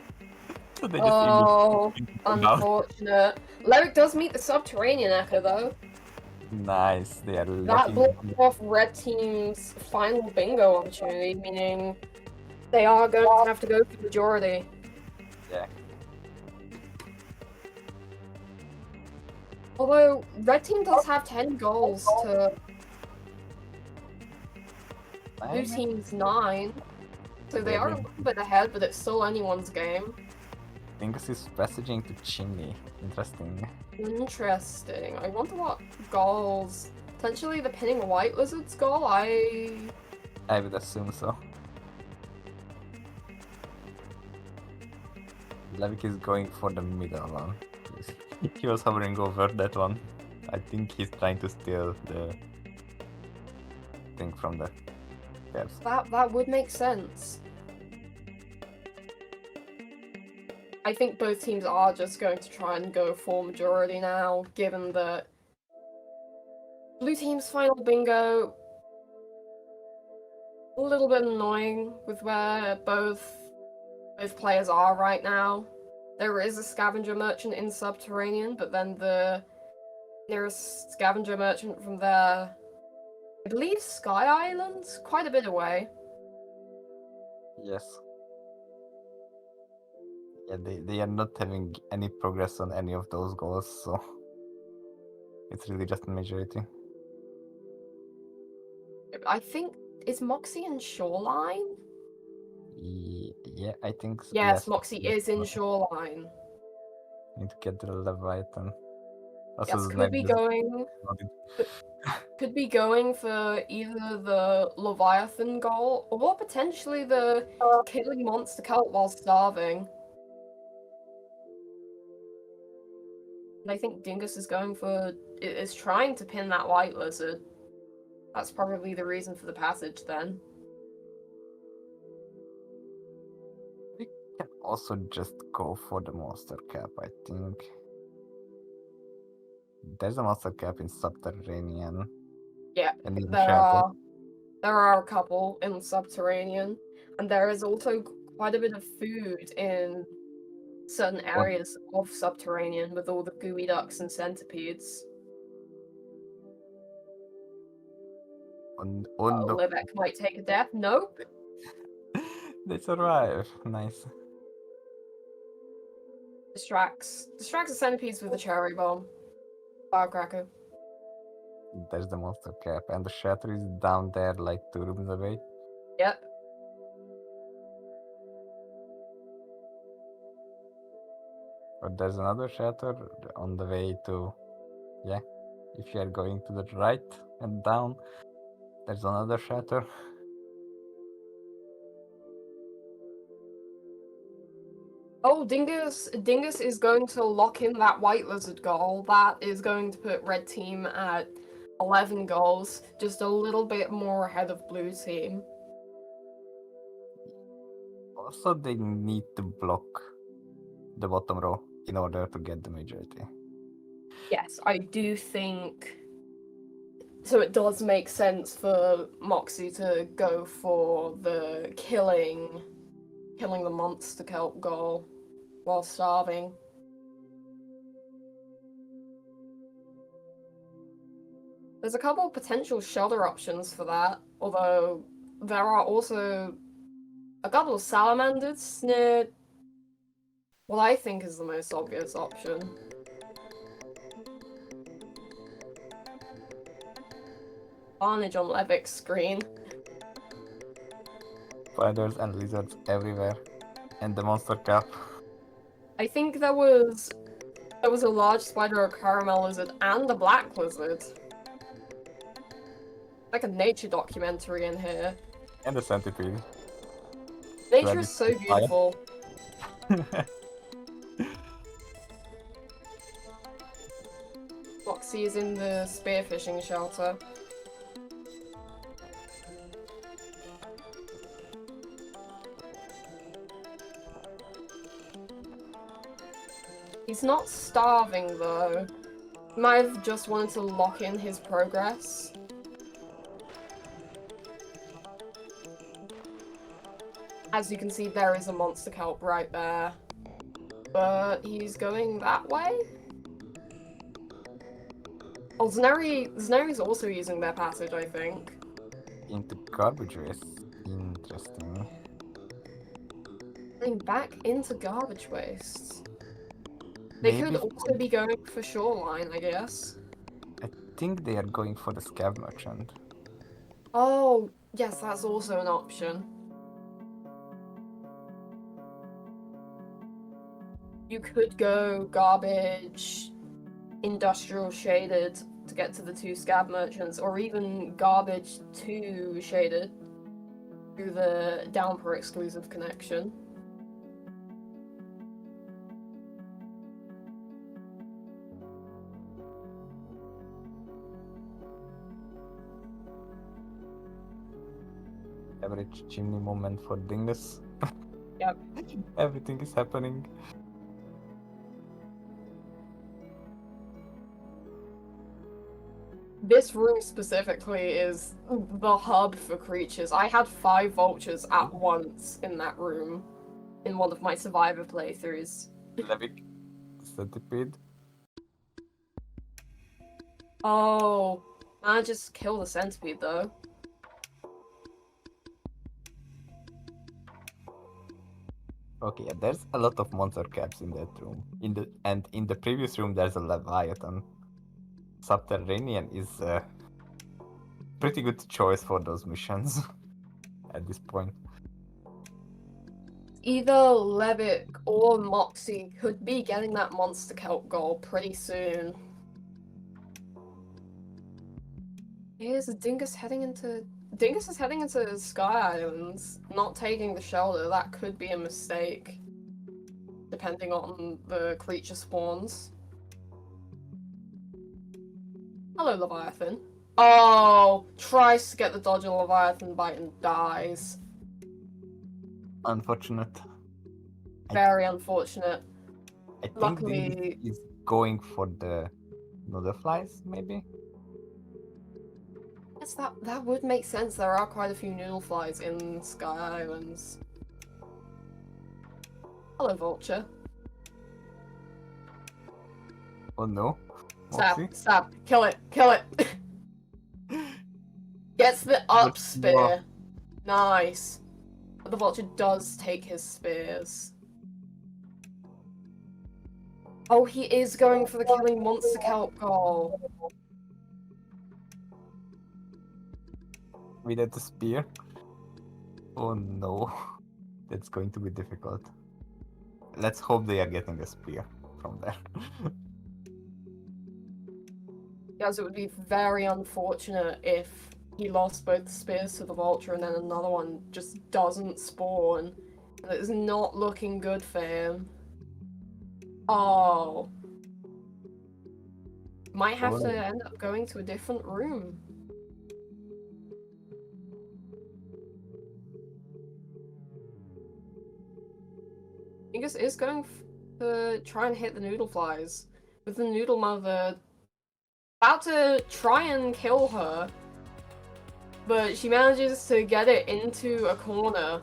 So they just Oh, immediately out. unfortunate. Lyric does meet the subterranean echo though. Nice, they are That locking blocked off Red Team's final bingo opportunity, meaning they are going to have to go for majority. Yeah. Although Red Team does have 10 goals to Blue Team's 9, so they are a little bit ahead, but it's still anyone's game. Dingus is passaging to Chimney. Interesting. Interesting. I wonder what goals. Potentially the pinning White Lizard's goal? I would assume so. Levik is going for the middle one. He was hovering over that one. I think he's trying to steal the thing from the caps. That would make sense. I think both teams are just going to try and go for majority now, given that Blue Team's final bingo a little bit annoying with where both players are right now. There is a scavenger merchant in Subterranean, but then the nearest scavenger merchant from there, I believe Sky Island's quite a bit away. Yes. Yeah, they are not having any progress on any of those goals, so it's really just a majority. I think, is Moxie in Shoreline? Yeah, I think so. Yes, Moxie is in Shoreline. Need to get the Leviathan. Also, Yes, could be going for either the Leviathan goal or potentially the killing monster cult while starving. And I think Dingus is trying to pin that white lizard. That's probably the reason for the passage then. We can also just go for the monster cap, I think. There's a monster cap in Subterranean. Yeah, And in there Shelter. are a couple in Subterranean, and there is also quite a bit of food in certain areas of Subterranean with all the gooey ducks and centipedes. Livek might take a death. Nope. They survive. Nice. Distracts the centipedes with a cherry bomb. Firecracker. There's the monster cap, and the shelter is down there, like 2 rooms away. Yep. But there's another shelter on the way to, yeah. If you are going to the right and down, there's another shelter. Oh, Dingus is going to lock in that white lizard goal. That is going to put Red Team at 11 goals, just a little bit more ahead of Blue Team. Also, they need to block the bottom row in order to get the majority. Yes, I do think So it does make sense for Moxie to go for the killing the monster kelp goal while starving. There's a couple of potential shelter options for that, although there are also a couple of salamanders near what I think is the most obvious option. Carnage on Levik's screen. Spiders and lizards everywhere. And the monster cap. I think there was a large spider, a caramel lizard, and a black lizard. Like a nature documentary in here. And the centipede. Nature Ready is so to fire. beautiful. Foxy is in the spearfishing shelter. He's not starving though. He might have just wanted to lock in his progress. As you can see, there is a monster kelp right there. But he's going that way? Oh, Zaneri's also using their passage, I think. Into garbage waste. Interesting. Going back into garbage waste. They Maybe could also be going for shoreline, I guess. I think they are going for the scab merchant. Oh, yes, that's also an option. You could go garbage, industrial shaded to get to the two scab merchants, or even garbage 2 shaded through the Downpour exclusive connection. Average chimney moment for Dingus. Yep. Everything is happening. This room specifically is the hub for creatures. I had 5 vultures at once in that room in one of my survivor playthroughs. Levik, centipede. Oh, I just kill the centipede though. Okay, yeah, there's a lot of monster caps in that room. In the previous room there's a Leviathan. Subterranean is a pretty good choice for those missions at this point. Either Levick or Moxie could be getting that monster kelp goal pretty soon. Here's Dingus heading into... Dingus is heading into Sky Islands, not taking the shelter. That could be a mistake, depending on the creature spawns. Hello, Leviathan. Oh, tries to get the dodge of Leviathan bite and dies. Unfortunate. Very unfortunate. I think Luckily, he's going for the noodleflies, maybe? yes, that would make sense. There are quite a few noodleflies in Sky Islands. Hello, Vulture. Oh no. Stab, Moxie? stab, kill it, kill it! Gets the up spear. Nice. But the Vulture does take his spears. Oh, he is going for the killing monster kelp goal. Without the spear? Oh no. That's going to be difficult. Let's hope they are getting a spear from there. Yes, it would be very unfortunate if he lost both the spears to the Vulture and then another one just doesn't spawn. And it's not looking good for him. Oh. Might have to end up going to a different room. Dingus is going to try and hit the noodle flies. With the noodle mother about to try and kill her, but she manages to get it into a corner.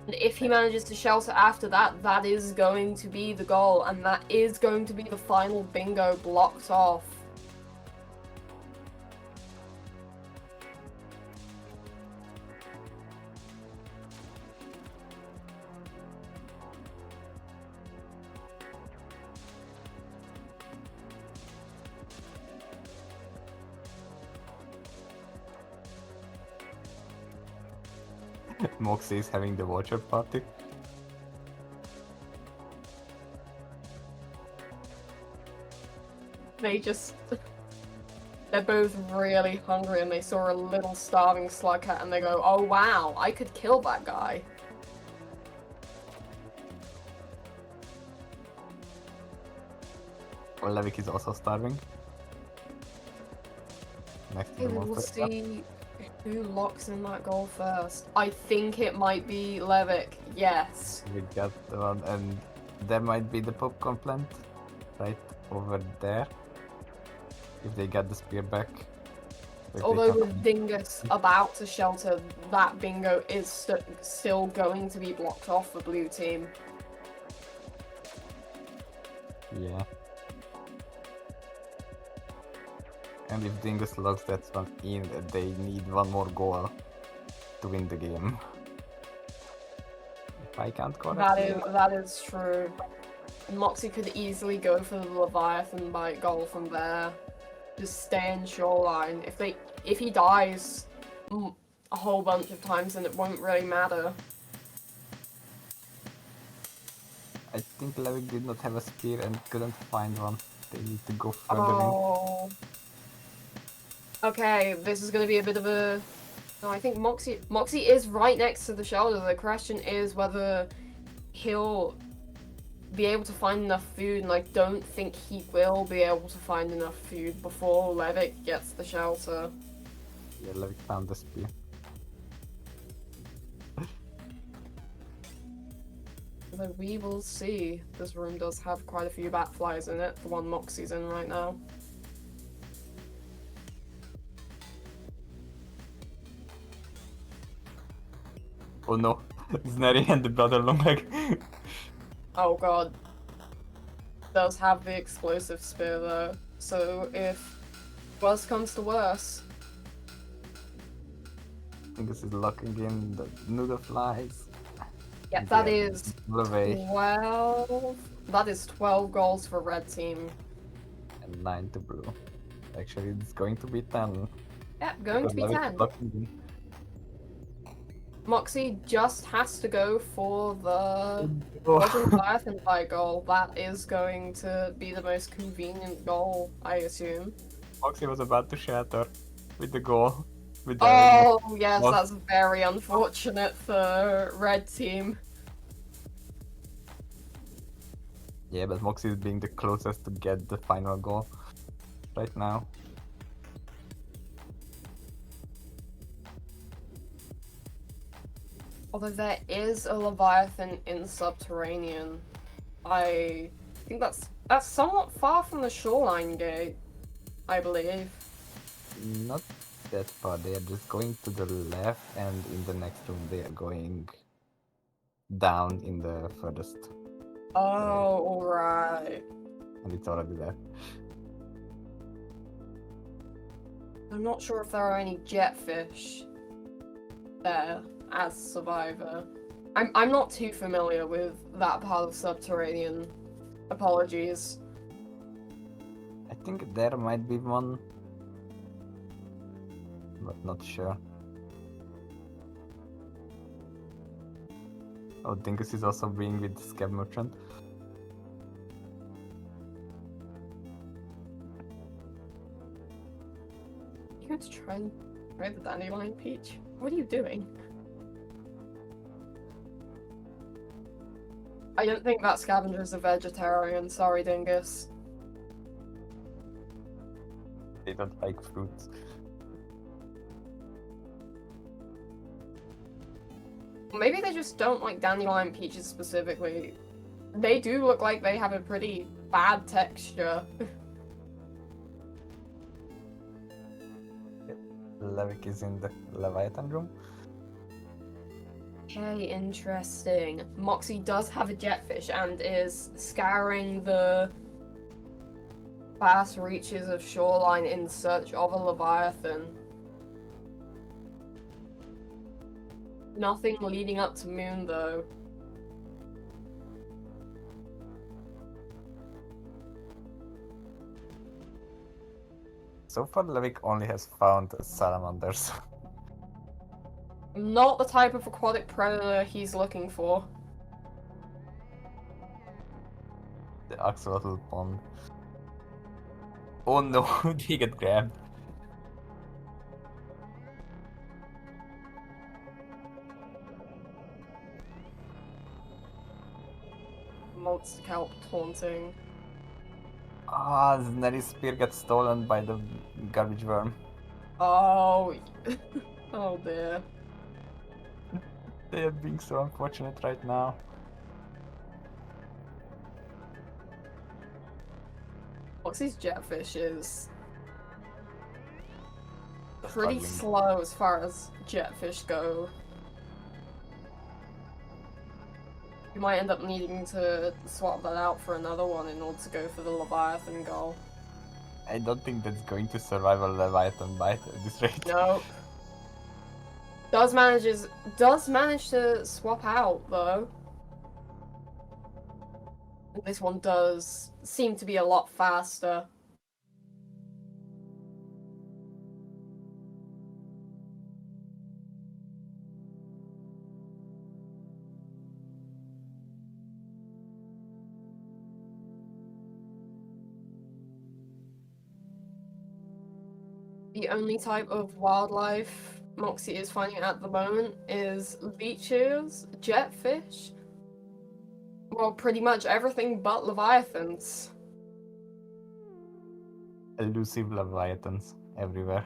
And if he manages to shelter after that, that is going to be the goal, and that is going to be the final bingo blocked off. Moxie is having the watcher party. They're both really hungry and they saw a little starving Slugcat and they go, oh wow, I could kill that guy. Well, Levik is also starving. Next to the We'll monster. see who locks in that goal first. I think it might be Levik, yes. We got the one, and there might be the popcorn plant right over there. If they get the spear back. If Although they with Dingus about to shelter, that bingo is still going to be blocked off for blue team. Yeah. And if Dingus locks that one in, they need one more goal to win the game. If I can't correctly. That is true. Moxie could easily go for the Leviathan bite goal from there. Just stay in shoreline. If he dies a whole bunch of times, then it won't really matter. I think Levik did not have a spear and couldn't find one. They need to go further Oh. Okay, this is gonna be a bit of a. No, I think Moxie is right next to the shelter. The question is whether he'll be able to find enough food, and I don't think he will be able to find enough food before Levik gets the shelter. in. Yeah, Levik found the spear. So we will see. This room does have quite a few batflies in it, the one Moxie's in right now. Oh no, Snary and the brother long leg. Oh god. Does have the explosive spear though, so if worse comes to worse. I think this is locking in the noodle flies. Yeah, that is Away. 12. That is 12 goals for red team. And 9 to blue. Actually, it's going to be 10. Yeah, going to be because Levik 10. is locking in. Moxie just has to go for the Oh. Leviathan by goal. That is going to be the most convenient goal, I assume. Moxie was about to shatter with the goal. With the Oh, yes, Mox- that's very unfortunate for red team. Yeah, but Moxie is being the closest to get the final goal right now. Although there is a Leviathan in Subterranean. I think that's somewhat far from the shoreline gate, I believe. Not that far. They are just going to the left, and in the next room they are going down in the furthest. Oh, alright. And it's already there. I'm not sure if there are any jetfish there as Survivor. I'm not too familiar with that part of Subterranean. Apologies. I think there might be one, but not sure. Oh, Dingus is also being with the Scab Merchant. You going to try and try the dandelion peach? What are you doing? I don't think that scavenger's a vegetarian, sorry Dingus. They don't like fruits. Maybe they just don't like dandelion peaches specifically. They do look like they have a pretty bad texture. Levik is in the Leviathan room. Okay, interesting. Moxie does have a jetfish and is scouring the vast reaches of shoreline in search of a leviathan. Nothing leading up to Moon, though. So far, Levik only has found salamanders. Not the type of aquatic predator he's looking for. The axolotl pond. Oh no, he got grabbed. Monster kelp taunting. Ah, Neri's spear got stolen by the garbage worm. Oh, oh dear. They are being so unfortunate right now. Moxie's jetfish is Struggling. pretty slow as far as jetfish go. You might end up needing to swap that out for another one in order to go for the Leviathan goal. I don't think that's going to survive a Leviathan bite at this rate. Nope. Does manage to swap out though. This one does seem to be a lot faster. The only type of wildlife Moxie is finding at the moment is leeches, jetfish, well, pretty much everything but leviathans. Elusive Leviathans everywhere.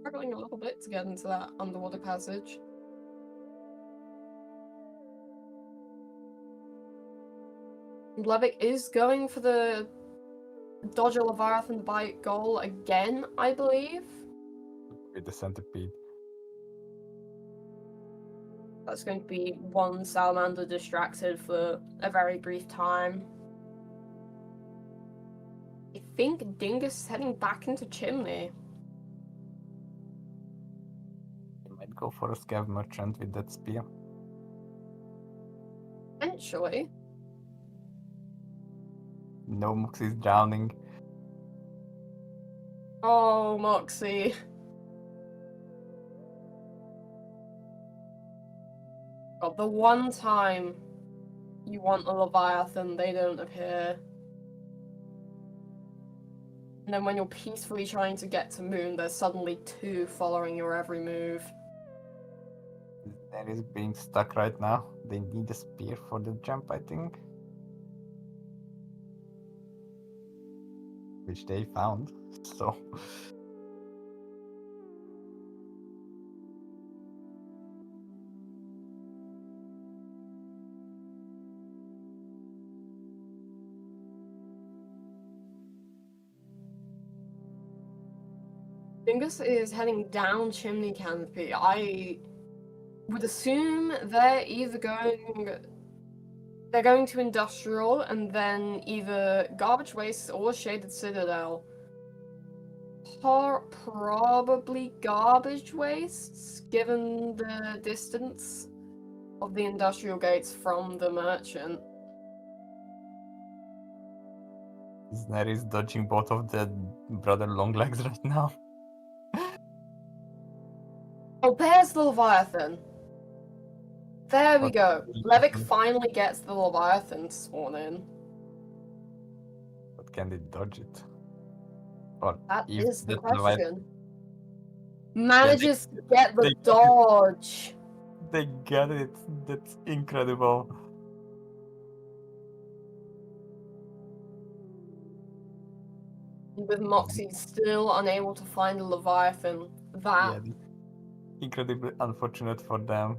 Struggling a little bit to get into that underwater passage. Levik is going for the dodge a Leviathan bite goal again, I believe. With the centipede. That's going to be one salamander distracted for a very brief time. I think Dingus is heading back into Chimney. You might go for a scav merchant with that spear. Eventually. No, Moxie's drowning. Oh, Moxie. God, the one time you want a Leviathan, they don't appear. And then when you're peacefully trying to get to Moon, there's suddenly two following your every move. Neris being stuck right now. They need a spear for the jump, I think. Which they found, so... Dingus is heading down Chimney Canopy. I would assume they're either going to Industrial and then either Garbage Waste or Shaded Citadel. Probably Garbage Wastes, given the distance of the Industrial gates from the Merchant. Neris dodging both of the brother Longlegs right now. Oh, there's the Leviathan! There we What? go. Levik finally gets the Leviathan to spawn in. But can they dodge it? Or That if is the that Leviathan... question. Manages to get the they- dodge. They got it. That's incredible. With Moxie still unable to find a Leviathan, that Yeah, incredibly unfortunate for them.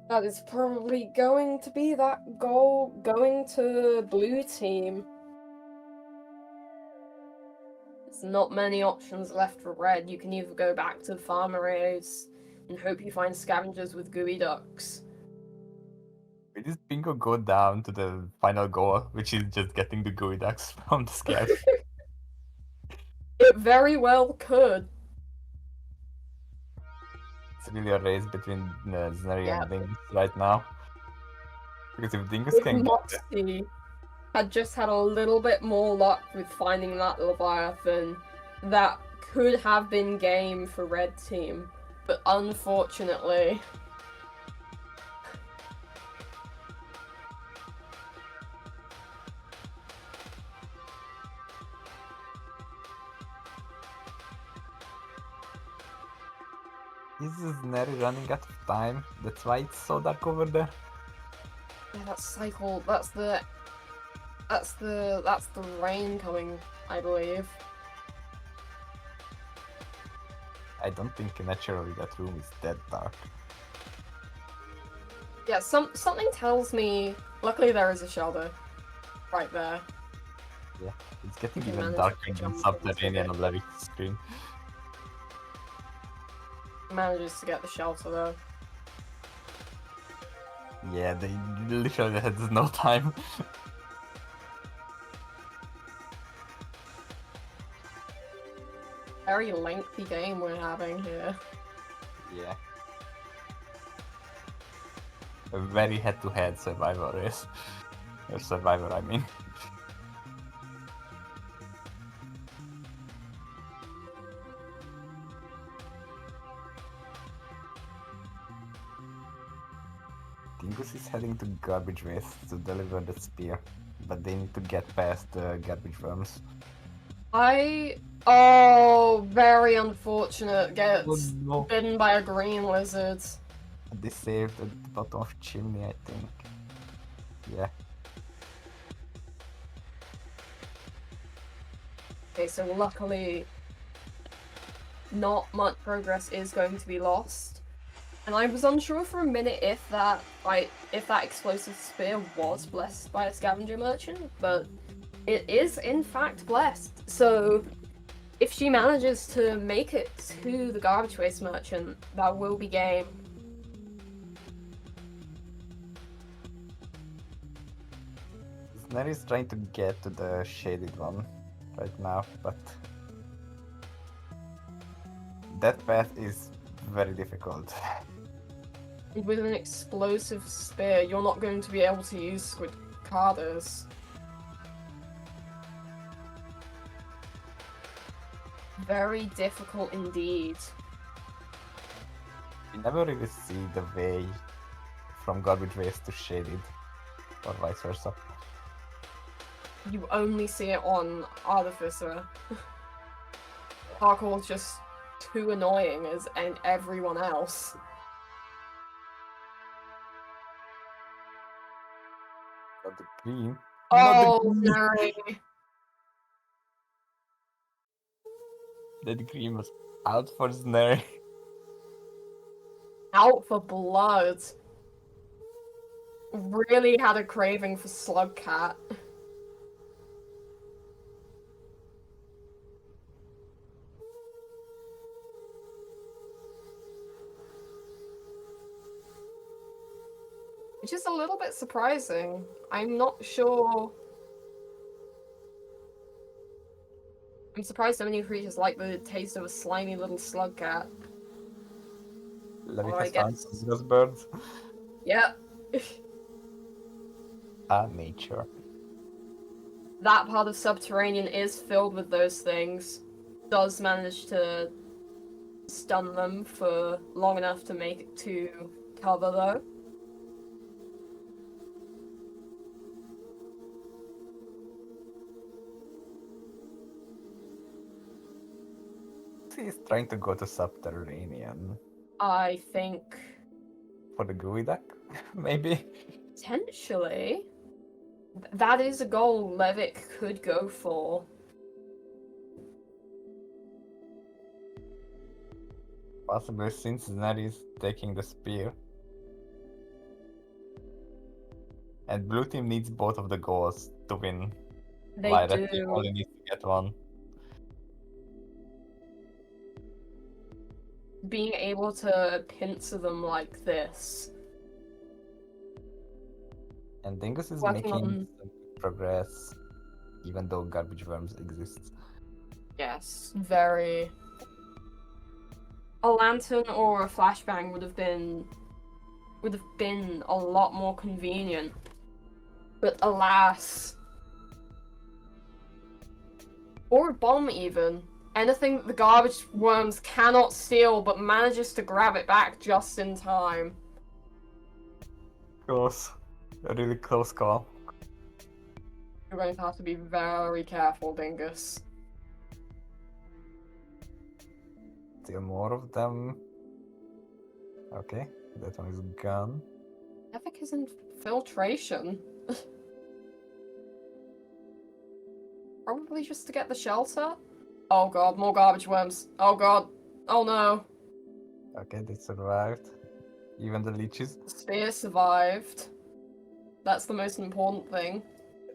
that is probably going to be that goal going to blue team. There's not many options left for red. You can either go back to farm arrays and hope you find scavengers with gooey ducks. Will this bingo go down to the final goal, which is just getting the gooey ducks from the scab? It very well could. It's really a race between Zneri Yeah. and Dingus right now. Because if Dingus If can get it, Moxie had just had a little bit more luck with finding that Leviathan, that could have been game for red team. But unfortunately, is Zneri running out of time? That's why it's so dark over there. yeah, that's cycle. That's the rain coming, I believe. I don't think naturally that room is that dark. Yeah, something tells me. Luckily, there is a shelter right there. Yeah, it's getting You even managed darker to in jump Subterranean into on Levik's screen. Manages to get the shelter though. Yeah, they literally had no time. Very lengthy game we're having here. Yeah. A very head-to-head survivor race. Or survivor, I mean. Dingus is heading to garbage waste to deliver the spear, but they need to get past the garbage worms. Oh, very unfortunate. Gets Oh no. bitten by a green lizard. They saved at the bottom of chimney, I think. Yeah. Okay, so luckily, not much progress is going to be lost. And I was unsure for a minute if that explosive spear was blessed by a scavenger merchant, but it is in fact blessed. So if she manages to make it to the garbage waste merchant, that will be game. Snare is trying to get to the shaded one right now, but that path is very difficult. With an explosive spear, you're not going to be able to use squid carders. Very difficult indeed. You never really see the way from garbage waste to shaded, or vice versa. You only see it on Artificer. Parkour's just too annoying as everyone else. Not the green. Oh, Not no. That green was out for Snare. Out for blood. Really had a craving for Slugcat. Which is a little bit surprising. I'm not sure. I'm surprised so many creatures like the taste of a slimy little Slugcat. Levy Or I has found guess. some ghost birds. Yeah. Nature. That part of Subterranean is filled with those things. Does manage to stun them for long enough to make it to cover, though. He's trying to go to Subterranean. I think For the gooey duck, maybe? potentially. That is a goal Levick could go for. Possibly Cincinnati is taking the spear. And blue team needs both of the goals to win. They While red team do. only needs to get one. Being able to pincer them like this. And Dingus is Working making on- some good progress, even though garbage worms exist. Yes, very. A lantern or a flashbang would have been a lot more convenient. But alas. Or a bomb even. Anything that the garbage worms cannot steal but manages to grab it back just in time. Close. A really close call. You're going to have to be very careful, Dingus. Still more of them. Okay, that one is gone. Epic is infiltration. Probably just to get the shelter? Oh god, more garbage worms. Oh god. Oh no. Okay, they survived. Even the leeches. The spear survived. That's the most important thing.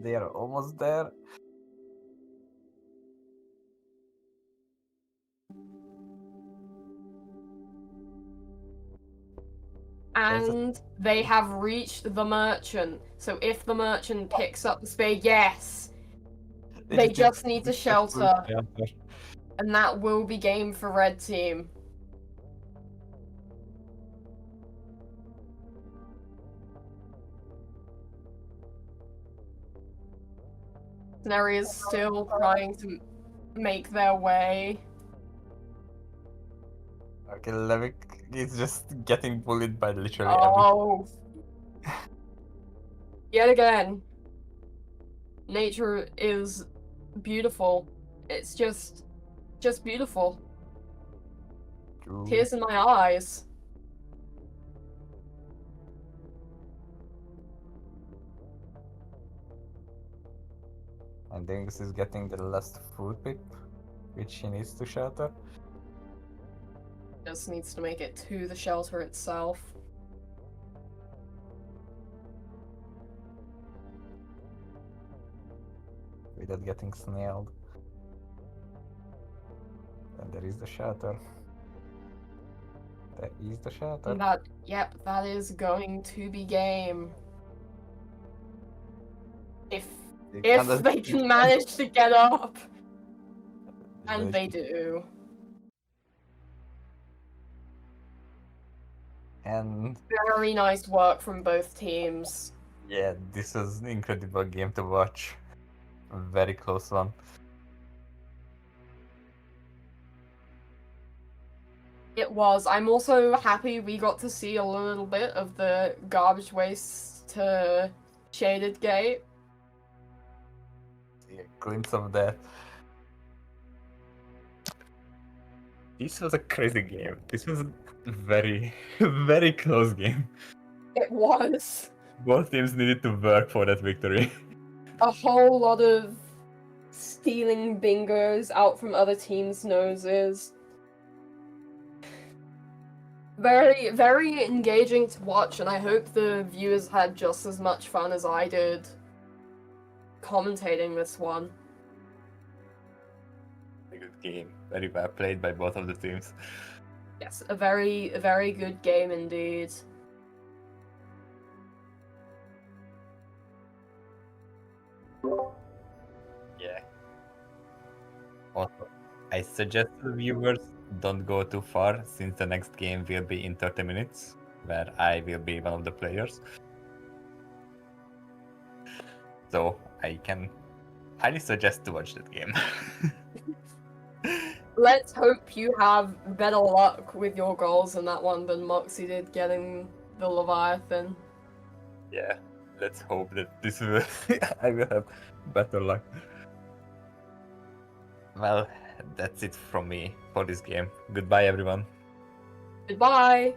They are almost there. And they have reached the merchant. So if the merchant picks up the spear, yes! They just need to shelter. And that will be game for red team. Snary is still trying to make their way. Okay, Levick is just getting bullied by literally Oh. Yet again. Nature is beautiful. It's just beautiful. everything. Tears in my eyes. And Dingus is getting the last food pip, which he needs to shelter. Just needs to make it to the shelter itself. Without getting snailed. And there is the shelter. There is the shelter. That is going to be game. If they can manage to get up. And they do. And Very nice work from both teams. yeah, this was an incredible game to watch. A very close one. It was. I'm also happy we got to see a little bit of the garbage waste to shaded gate. See a glimpse of that. This was a crazy game. This was a very, very close game. It was. Both teams needed to work for that victory. A whole lot of stealing bingos out from other teams' noses. Very, very engaging to watch, and I hope the viewers had just as much fun as I did commentating this one. A good game. Very well played by both of the teams. Yes, a very good game indeed. Yeah. Also, I suggest the viewers don't go too far, since the next game will be in 30 minutes, where I will be one of the players. So I can highly suggest to watch that game. Let's hope you have better luck with your goals in that one than Moxie did getting the Leviathan. Yeah, let's hope that this will I will have better luck. Well, that's it from me for this game. Goodbye, everyone. Goodbye!